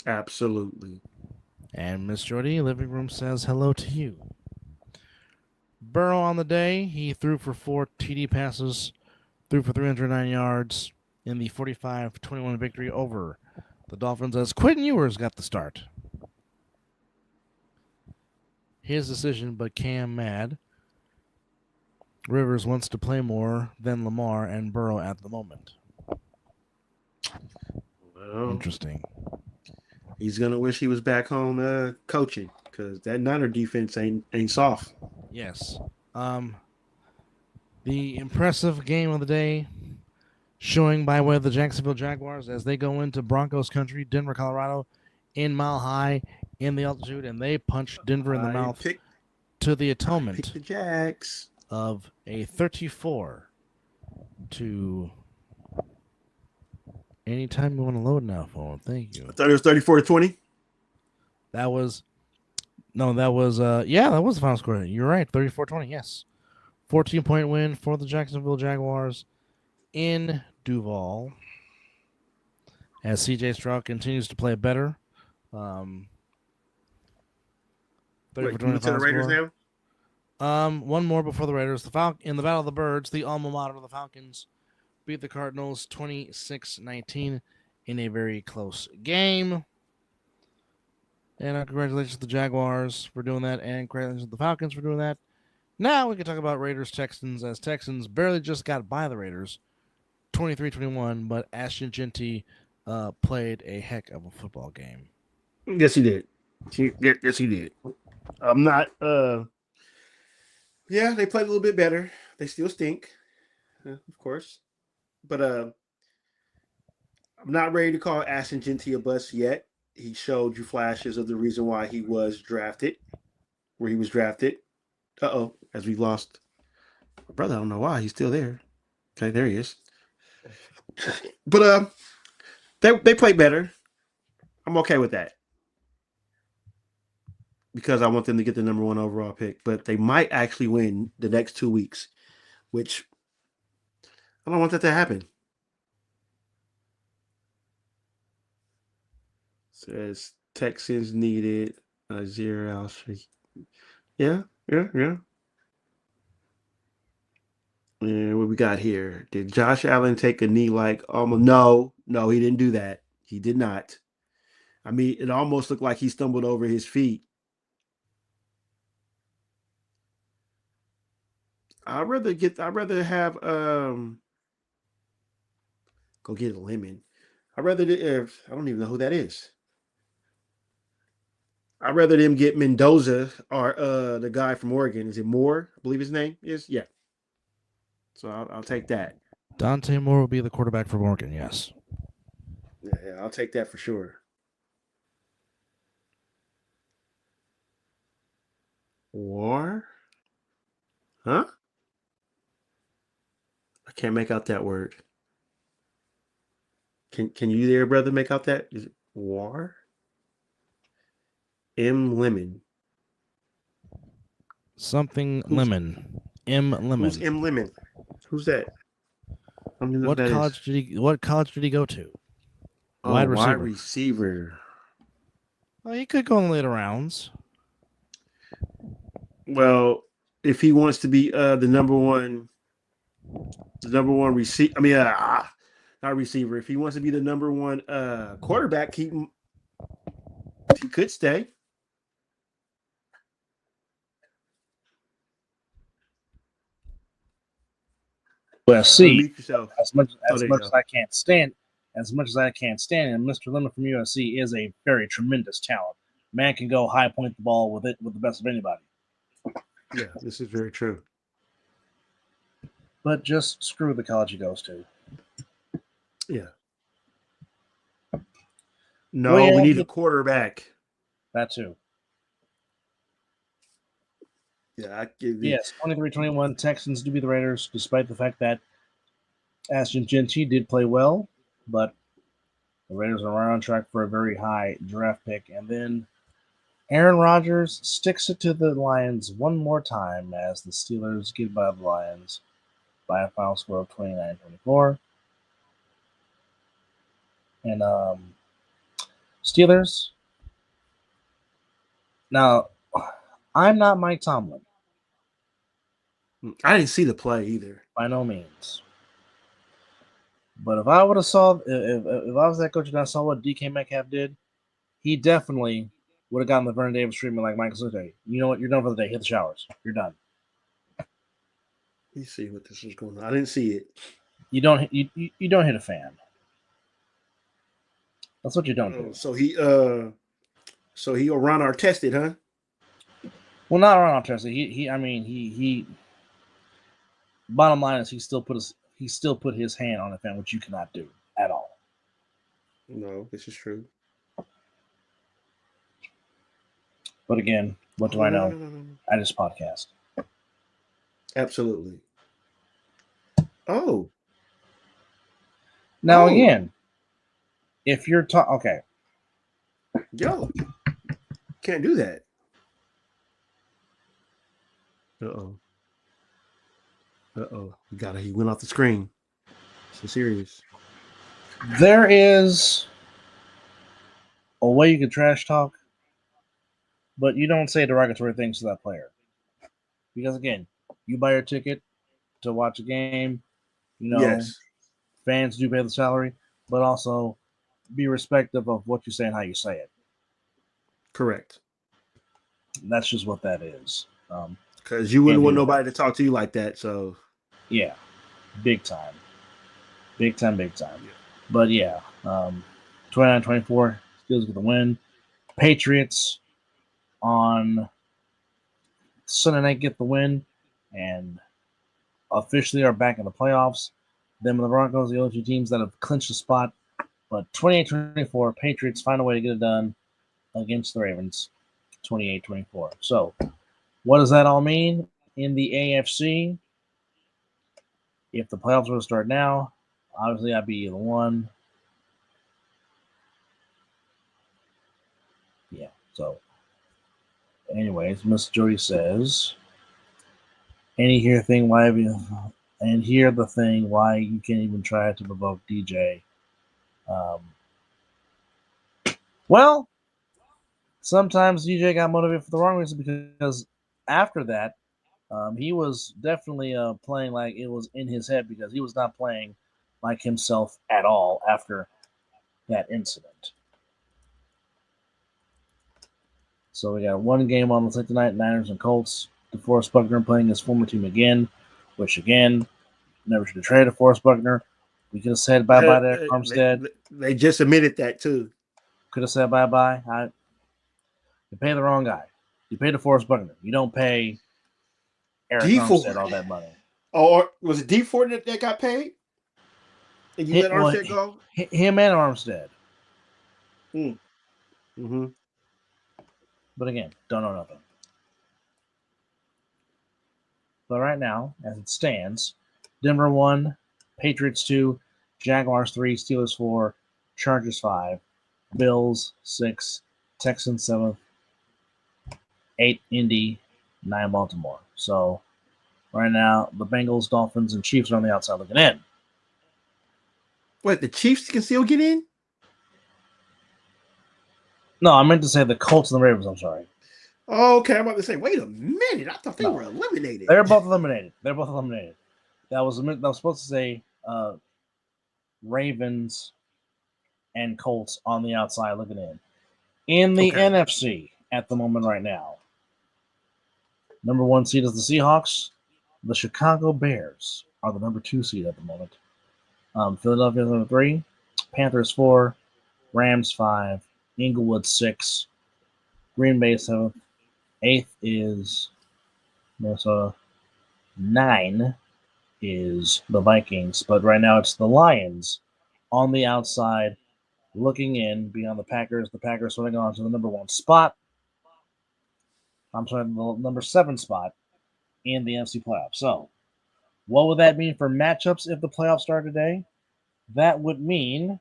Absolutely. And Miss Jordy, living room says hello to you. Burrow on the day, he threw for 4 TD passes, threw for 309 yards in the 45-21 victory over the Dolphins as Quentin Ewers got the start. His decision, but Cam mad. Rivers wants to play more than Lamar and Burrow at the moment. Well, Interesting. he's gonna wish he was back home coaching because that Niner defense ain't soft. Yes. The impressive game of the day, showing by way of the Jacksonville Jaguars as they go into Broncos country, Denver, Colorado, in Mile High, in the altitude, and they punch Denver in the mouth to the atonement pick the Jags of a 34 to. Anytime you want to load now, phone. Thank you. I thought it was 34-20. That was that was the final score. You're right, 34-20, yes. 14-point win for the Jacksonville Jaguars in Duval. As CJ Stroud continues to play better. 30 Wait, for 20 to the Raiders score. now? One more before the Raiders. In the Battle of the Birds, the alma mater of the Falcons beat the Cardinals 26-19 in a very close game. And congratulations to the Jaguars for doing that, and congratulations to the Falcons for doing that. Now we can talk about Raiders-Texans, as Texans barely just got by the Raiders, 23-21, but Ashton Genty played a heck of a football game. Yes, he did. Yes, he did. I'm not. Yeah, they played a little bit better. They still stink, of course, but I'm not ready to call Ashton Genty a bust yet. He showed you flashes of the reason why he was drafted, where he was drafted. As we lost my brother, I don't know why he's still there. Okay, there he is. But they played better. I'm okay with that because I want them to get the number 1 overall pick. But they might actually win the next 2 weeks, which I don't want that to happen. Says Texans needed a 0 out. Yeah. And what we got here? Did Josh Allen take a knee like almost? No, he didn't do that. He did not. I mean, it almost looked like he stumbled over his feet. I'd rather have go get a lemon. I'd rather if I don't even know who that is. I'd rather them get Mendoza or the guy from Oregon. Is it Moore? I believe his name is. Yeah. So I'll take that. Dante Moore will be the quarterback for Oregon, yes. Yeah, I'll take that for sure. War? Huh? I can't make out that word. Can you there, brother, make out that? Is it war? M Lemon. Something Lemon. M Lemon. Who's M Lemon? Who's that? What college did he go to? Wide receiver. Well, he could go in the later rounds. Well, if he wants to be the number one receiver, not receiver. If he wants to be the number 1 quarterback, he could stay. USC, as much as I can't stand, and Mr. Lemon from USC is a very tremendous talent. Man can go high point the ball with the best of anybody. Yeah, this is very true. But just screw the college he goes to. Yeah. No, we need a quarterback. That too. Yeah, yes, 23-21 Texans do beat the Raiders, despite the fact that Ashton Genty did play well, but The Raiders are right on track for a very high draft pick. And then Aaron Rodgers sticks it to the Lions one more time as the Steelers get by the Lions by a final score of 29-24. And Steelers. Now, I'm not Mike Tomlin. I didn't see the play either. By no means. But if I would have saw, if I was that coach and I saw what DK Metcalf did, he definitely would have gotten the Vernon Davis treatment like Michael Sute. You know what? You're done for the day. Hit the showers. You're done. Let me see what this is going on. I didn't see it. You don't hit a fan. That's what you don't do. So he'll run our tested, huh? Well, not around our tested. He. Bottom line is he still put his hand on a fan, which you cannot do at all. No, this is true. But again, what do I know? No. I just podcast. Absolutely. Oh. Now again, if you're okay. Yo. Can't do that. He went off the screen. So serious. There is a way you can trash talk, but you don't say derogatory things to that player. Because again, you buy your ticket to watch a game, yes. Fans do pay the salary, but also be respectful of what you say and how you say it. Correct. That's just what that is. Because you wouldn't want nobody to talk to you like that, so. Yeah, big time. Big time. Yeah. But yeah, 29-24, Steelers get the win. Patriots on Sunday night get the win and officially are back in the playoffs. Them and the Broncos, the only two teams that have clinched the spot. But 28-24, Patriots find a way to get it done against the Ravens, 28-24. So what does that all mean in the AFC? If the playoffs were to start now, obviously I'd be either one. Yeah, so anyways, Miss Jody says, and hear the thing why you can't even try to provoke DJ. Well, sometimes DJ got motivated for the wrong reason because after that, he was definitely playing like it was in his head because he was not playing like himself at all after that incident. So we got one game on the slate tonight, Niners and Colts. DeForest Buckner playing his former team again, which again, never should have traded DeForest Buckner. We could have said bye-bye to Armstead. They just admitted that too. Could have said bye-bye. You pay the wrong guy. You pay DeForest Buckner. You don't pay Eric Armstead all that money. Or was it D4 that got paid? And you let Armstead go? Him and Armstead. Mm-hmm. But again, don't know nothing. But right now, as it stands, Denver 1, Patriots 2, Jaguars 3, Steelers 4, Chargers 5, Bills 6, Texans 7, 8 Indy, 9 Baltimore. So right now, the Bengals, Dolphins, and Chiefs are on the outside looking in. What, the Chiefs can still get in? No, I meant to say the Colts and the Ravens. I'm sorry. Oh, okay, I'm about to say, wait a minute. I thought they were eliminated. They're both eliminated. That was supposed to say Ravens and Colts on the outside looking in. In the NFC at the moment right now, number 1 seed is the Seahawks. The Chicago Bears are the number 2 seed at the moment. Philadelphia is number 3. Panthers 4. Rams 5. Inglewood 6. Green Bay 7th. 8th is Minnesota. 9 is the Vikings. But right now it's the Lions on the outside looking in beyond the Packers. The Packers swinging on to the number 1 spot. I'm sorry, the number 7 spot in the NFC playoffs. So what would that mean for matchups if the playoffs start today? That would mean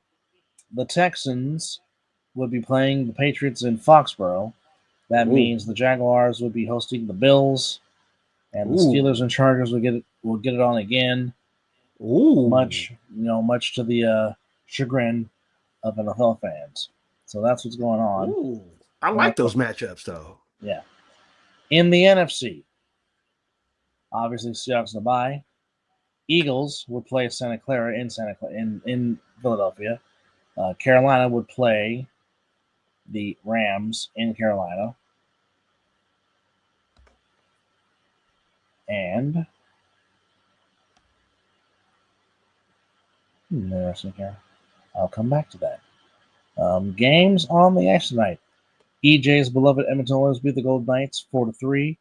the Texans would be playing the Patriots in Foxborough. That means the Jaguars would be hosting the Bills, and the Steelers and Chargers would get it on again. Much to the chagrin of NFL fans. So that's what's going on. I like those matchups, though. Yeah. In the NFC, obviously Seahawks in the bye. Eagles would play Santa Clara in Philadelphia. Carolina would play the Rams in Carolina. And interesting here. I'll come back to that. Games on the action tonight. EJ's beloved Edmonton Oilers beat the Golden Knights 4-3.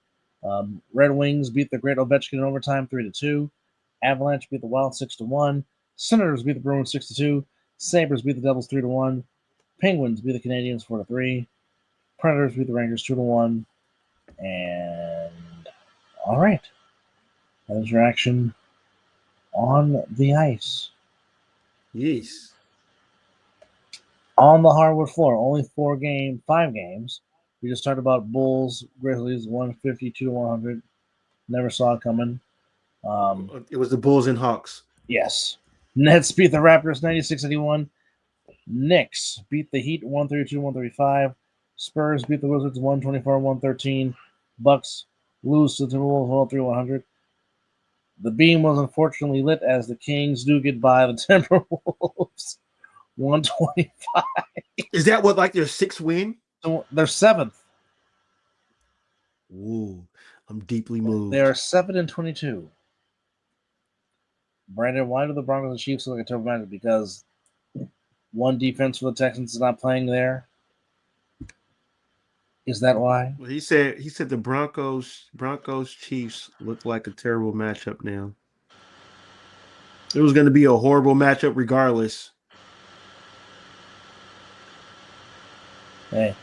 Red Wings beat the Great Ovechkin in overtime 3-2. Avalanche beat the Wild 6-1. Senators beat the Bruins 6-2. Sabres beat the Devils 3-1. Penguins beat the Canadiens 4-3. Predators beat the Rangers 2-1. And all right, that is your action on the ice. Yes. On the hardwood floor, only 5 games. We just talked about Bulls, Grizzlies, 152-100. Never saw it coming. It was the Bulls and Hawks. Yes. Nets beat the Raptors 96-81. Knicks beat the Heat 132-135. Spurs beat the Wizards 124-113. Bucks lose to the Timberwolves 103-100. The beam was unfortunately lit as the Kings do get by the Timberwolves 125. Is that what, like, their 6th win? So they're 7th. Ooh, I'm deeply moved. They are 7-22. Brandon, why do the Broncos and Chiefs look like a terrible matchup? Because one defense for the Texans is not playing there. Is that why? Well, he said the Broncos Chiefs look like a terrible matchup now. It was going to be a horrible matchup regardless. Hey.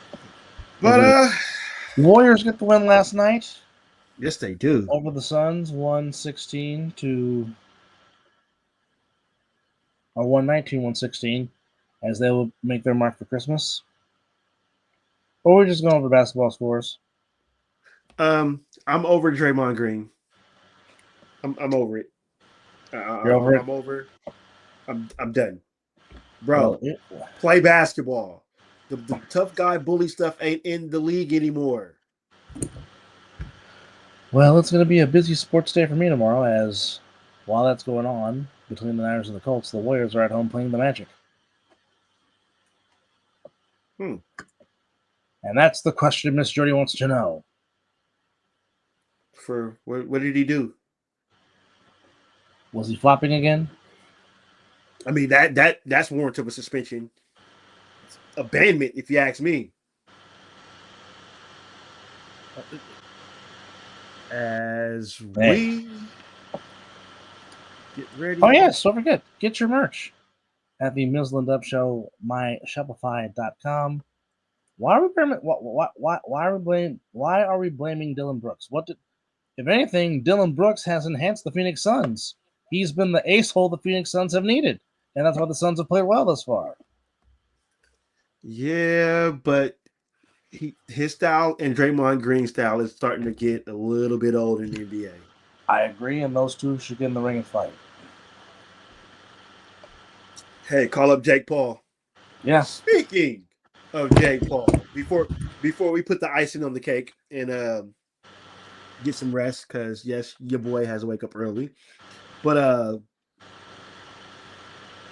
But Warriors get the win last night. Yes, they do. Over the Suns, 119-116, as they will make their mark for Christmas. Or we're just going over basketball scores. I'm over Draymond Green. I'm over it. You're over it? I'm over. I'm done. Bro, play basketball. The tough guy bully stuff ain't in the league anymore. Well, it's going to be a busy sports day for me tomorrow, as while that's going on between the Niners and the Colts, the Warriors are at home playing the Magic. And that's the question Miss Jody wants to know. For what did he do? Was he flopping again? I mean, that's warranted of a suspension. Abandonment, if you ask me. As we get ready. Oh, yes, don't forget, get your merch at the Mizzle and Dub Show, myshopify.com. Why are we blaming Dylan Brooks? If anything, Dylan Brooks has enhanced the Phoenix Suns. He's been the ace hole the Phoenix Suns have needed, and that's why the Suns have played well thus far. Yeah, but his style and Draymond Green's style is starting to get a little bit old in the NBA. I agree, and those two should get in the ring and fight. Hey, call up Jake Paul. Yeah. Speaking of Jake Paul, before we put the icing on the cake and get some rest, because yes, your boy has to wake up early. But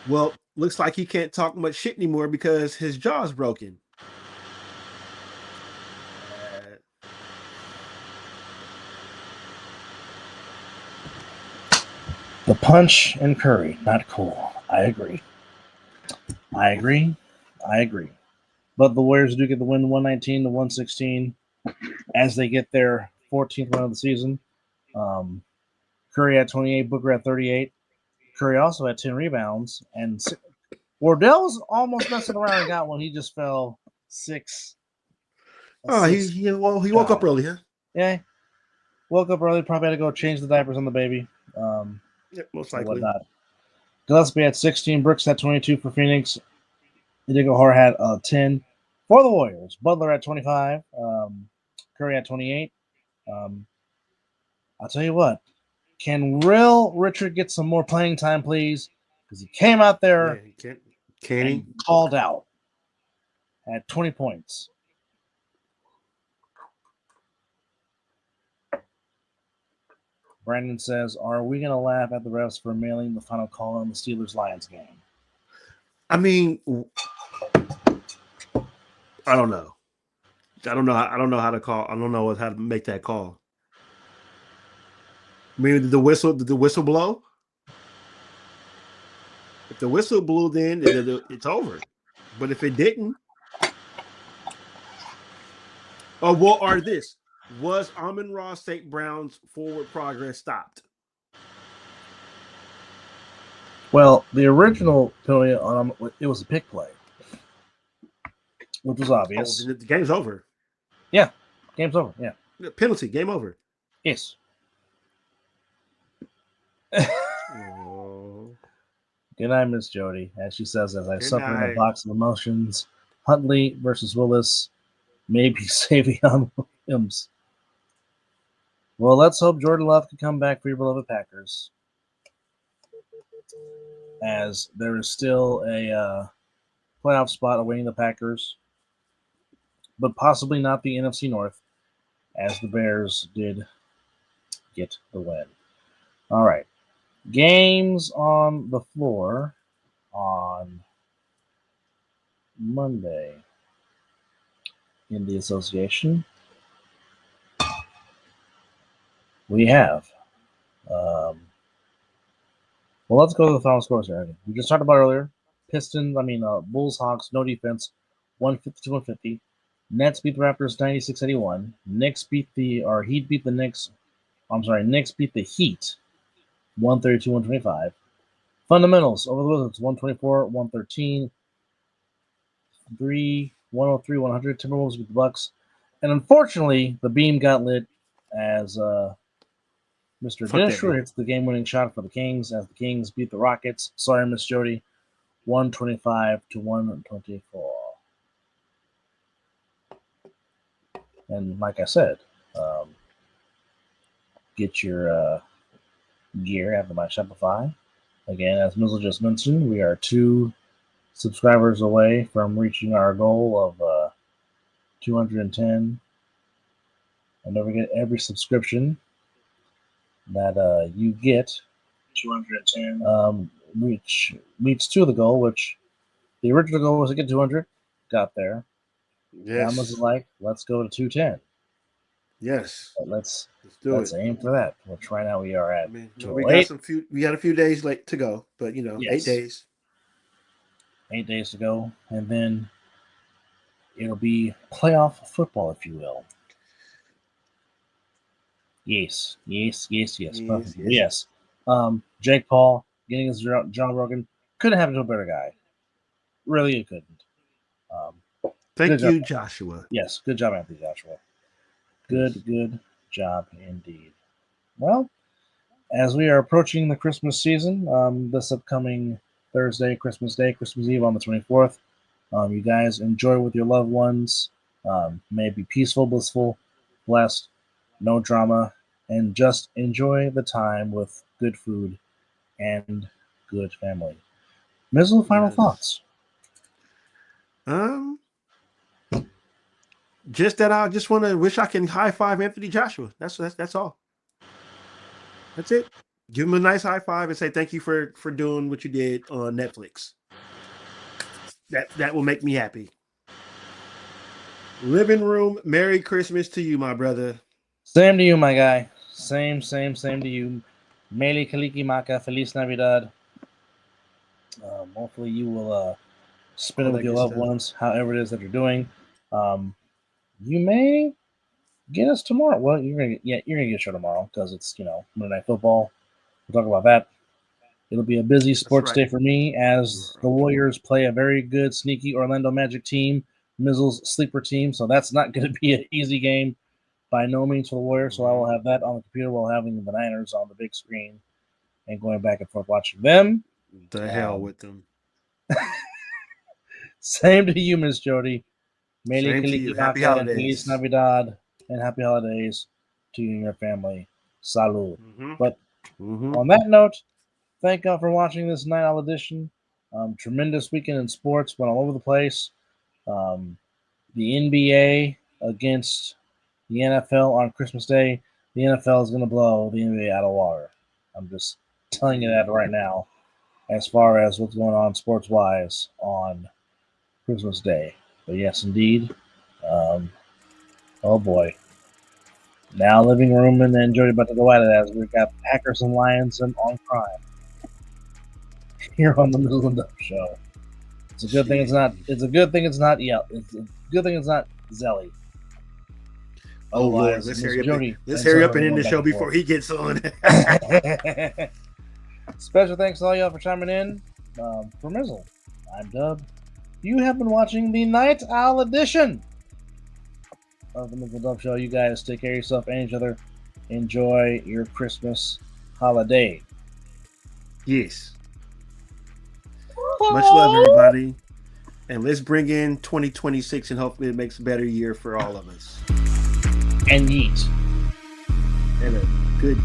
well, looks like he can't talk much shit anymore because his jaw's broken. The punch and Curry, not cool. I agree. But the Warriors do get the win 119-116 as they get their 14th win of the season. Curry had 28, Booker had 38. Curry also had 10 rebounds. And Wardell's almost messing around and got one. He just fell 6. He woke up early, huh? Yeah. Woke up early, probably had to go change the diapers on the baby. Most likely. Gillespie had 16. Brooks had 22 for Phoenix. Diego Hor had 10 for the Warriors. Butler at 25. Curry at 28. I'll tell you what. Can Real Richard get some more playing time, please? Because he came out there and called out at 20 points. Brandon says, are we going to laugh at the refs for mailing the final call on the Steelers-Lions game? I mean, I don't know. I don't know how to call. I don't know how to make that call. I mean, did the whistle blow? If the whistle blew, then it's over. But if it didn't, was Amon-Ra St. Brown's forward progress stopped? Well, the original penalty on him, it was a pick play, which was obvious. Oh, the game's over. Yeah, game's over. Yeah, penalty, game over. Yes. Oh. Good night, Miss Jody. As she says, as I suffer in a box of emotions, Huntley versus Willis, maybe Savion Williams. Well, let's hope Jordan Love can come back for your beloved Packers, as there is still a playoff spot awaiting the Packers, but possibly not the NFC North, as the Bears did get the win. All right. Games on the floor on Monday in the association. We have, well, let's go to the final scores here. We just talked about earlier. Bulls, Hawks, no defense, 150-150. Nets beat the Raptors 96-81. Knicks beat the Heat 132-125. Fundamentals over the Wizards 124-113. 103-100. Timberwolves beat the Bucks. And unfortunately, the beam got lit as Mr. Disher hits the game-winning shot for the Kings as the Kings beat the Rockets. Sorry, Miss Jody. 125-124. And like I said, get your gear after my Shopify. Again, as Mizzle just mentioned, we are 2 subscribers away from reaching our goal of 210. And don't forget, every subscription that you get 210 which meets 2 of the goal, which the original goal was to get 200. Got there. Yes. Now was like, let's go to 210. Yes. But let's aim for that. Which right now we are at. we got a few days late to go, but yes. 8 days. 8 days to go, and then it'll be playoff football, if you will. Yes. Jake Paul getting his John Rogan couldn't happen to a better guy. Really, it couldn't. Thank you, Joshua. Yes, good job, Anthony Joshua. Good job indeed. Well, as we are approaching the Christmas season, this upcoming Thursday, Christmas Day, Christmas Eve on the 24th, you guys enjoy with your loved ones. May it be peaceful, blissful, blessed, no drama, and just enjoy the time with good food and good family. Mizzle, final thoughts? Just that I just want to wish I can high five Anthony Joshua. That's all. That's it. Give him a nice high five and say thank you for doing what you did on Netflix. That will make me happy. Living room, Merry Christmas to you, my brother. Same to you, my guy. Same to you. Mele Kaliki Maka, Feliz Navidad. Hopefully you will spend it with your loved ones, however it is that you're doing. You may get us tomorrow. Well, you're gonna get a show tomorrow because it's Monday Night Football. We'll talk about that. It'll be a busy sports day for me as the Warriors play a very good, sneaky Orlando Magic team, Mizzle's sleeper team. So that's not going to be an easy game by no means for the Warriors. So I will have that on the computer while having the Niners on the big screen and going back and forth watching them. The hell with them. Same to you, Miss Jody. Same to you. Happy holidays. Feliz Navidad, and happy holidays to you and your family. Salud. But on that note, thank y'all for watching this Night Owl edition. Tremendous weekend in sports. Went all over the place. The NBA against the NFL on Christmas Day. The NFL is going to blow the NBA out of water. I'm just telling you that right now as far as what's going on sports-wise on Christmas Day. But yes, indeed. Oh, boy. Now living room, and then Jody about to go out of that as we've got Packers and Lions and on crime here on the Mizzle and Dub Show. It's a good thing it's not. It's a good thing it's not. Yeah, it's a good thing it's not Zelly. Oh Lord, let's hurry up and end the show before he gets on. Special thanks to all y'all for chiming in. For Mizzle, I'm Dub. You have been watching the Night Owl edition of the Mizzle Dub Show. You guys take care of yourself and each other. Enjoy your Christmas holiday. Yes. Much love, everybody. And let's bring in 2026 and hopefully it makes a better year for all of us. And yeet. And a good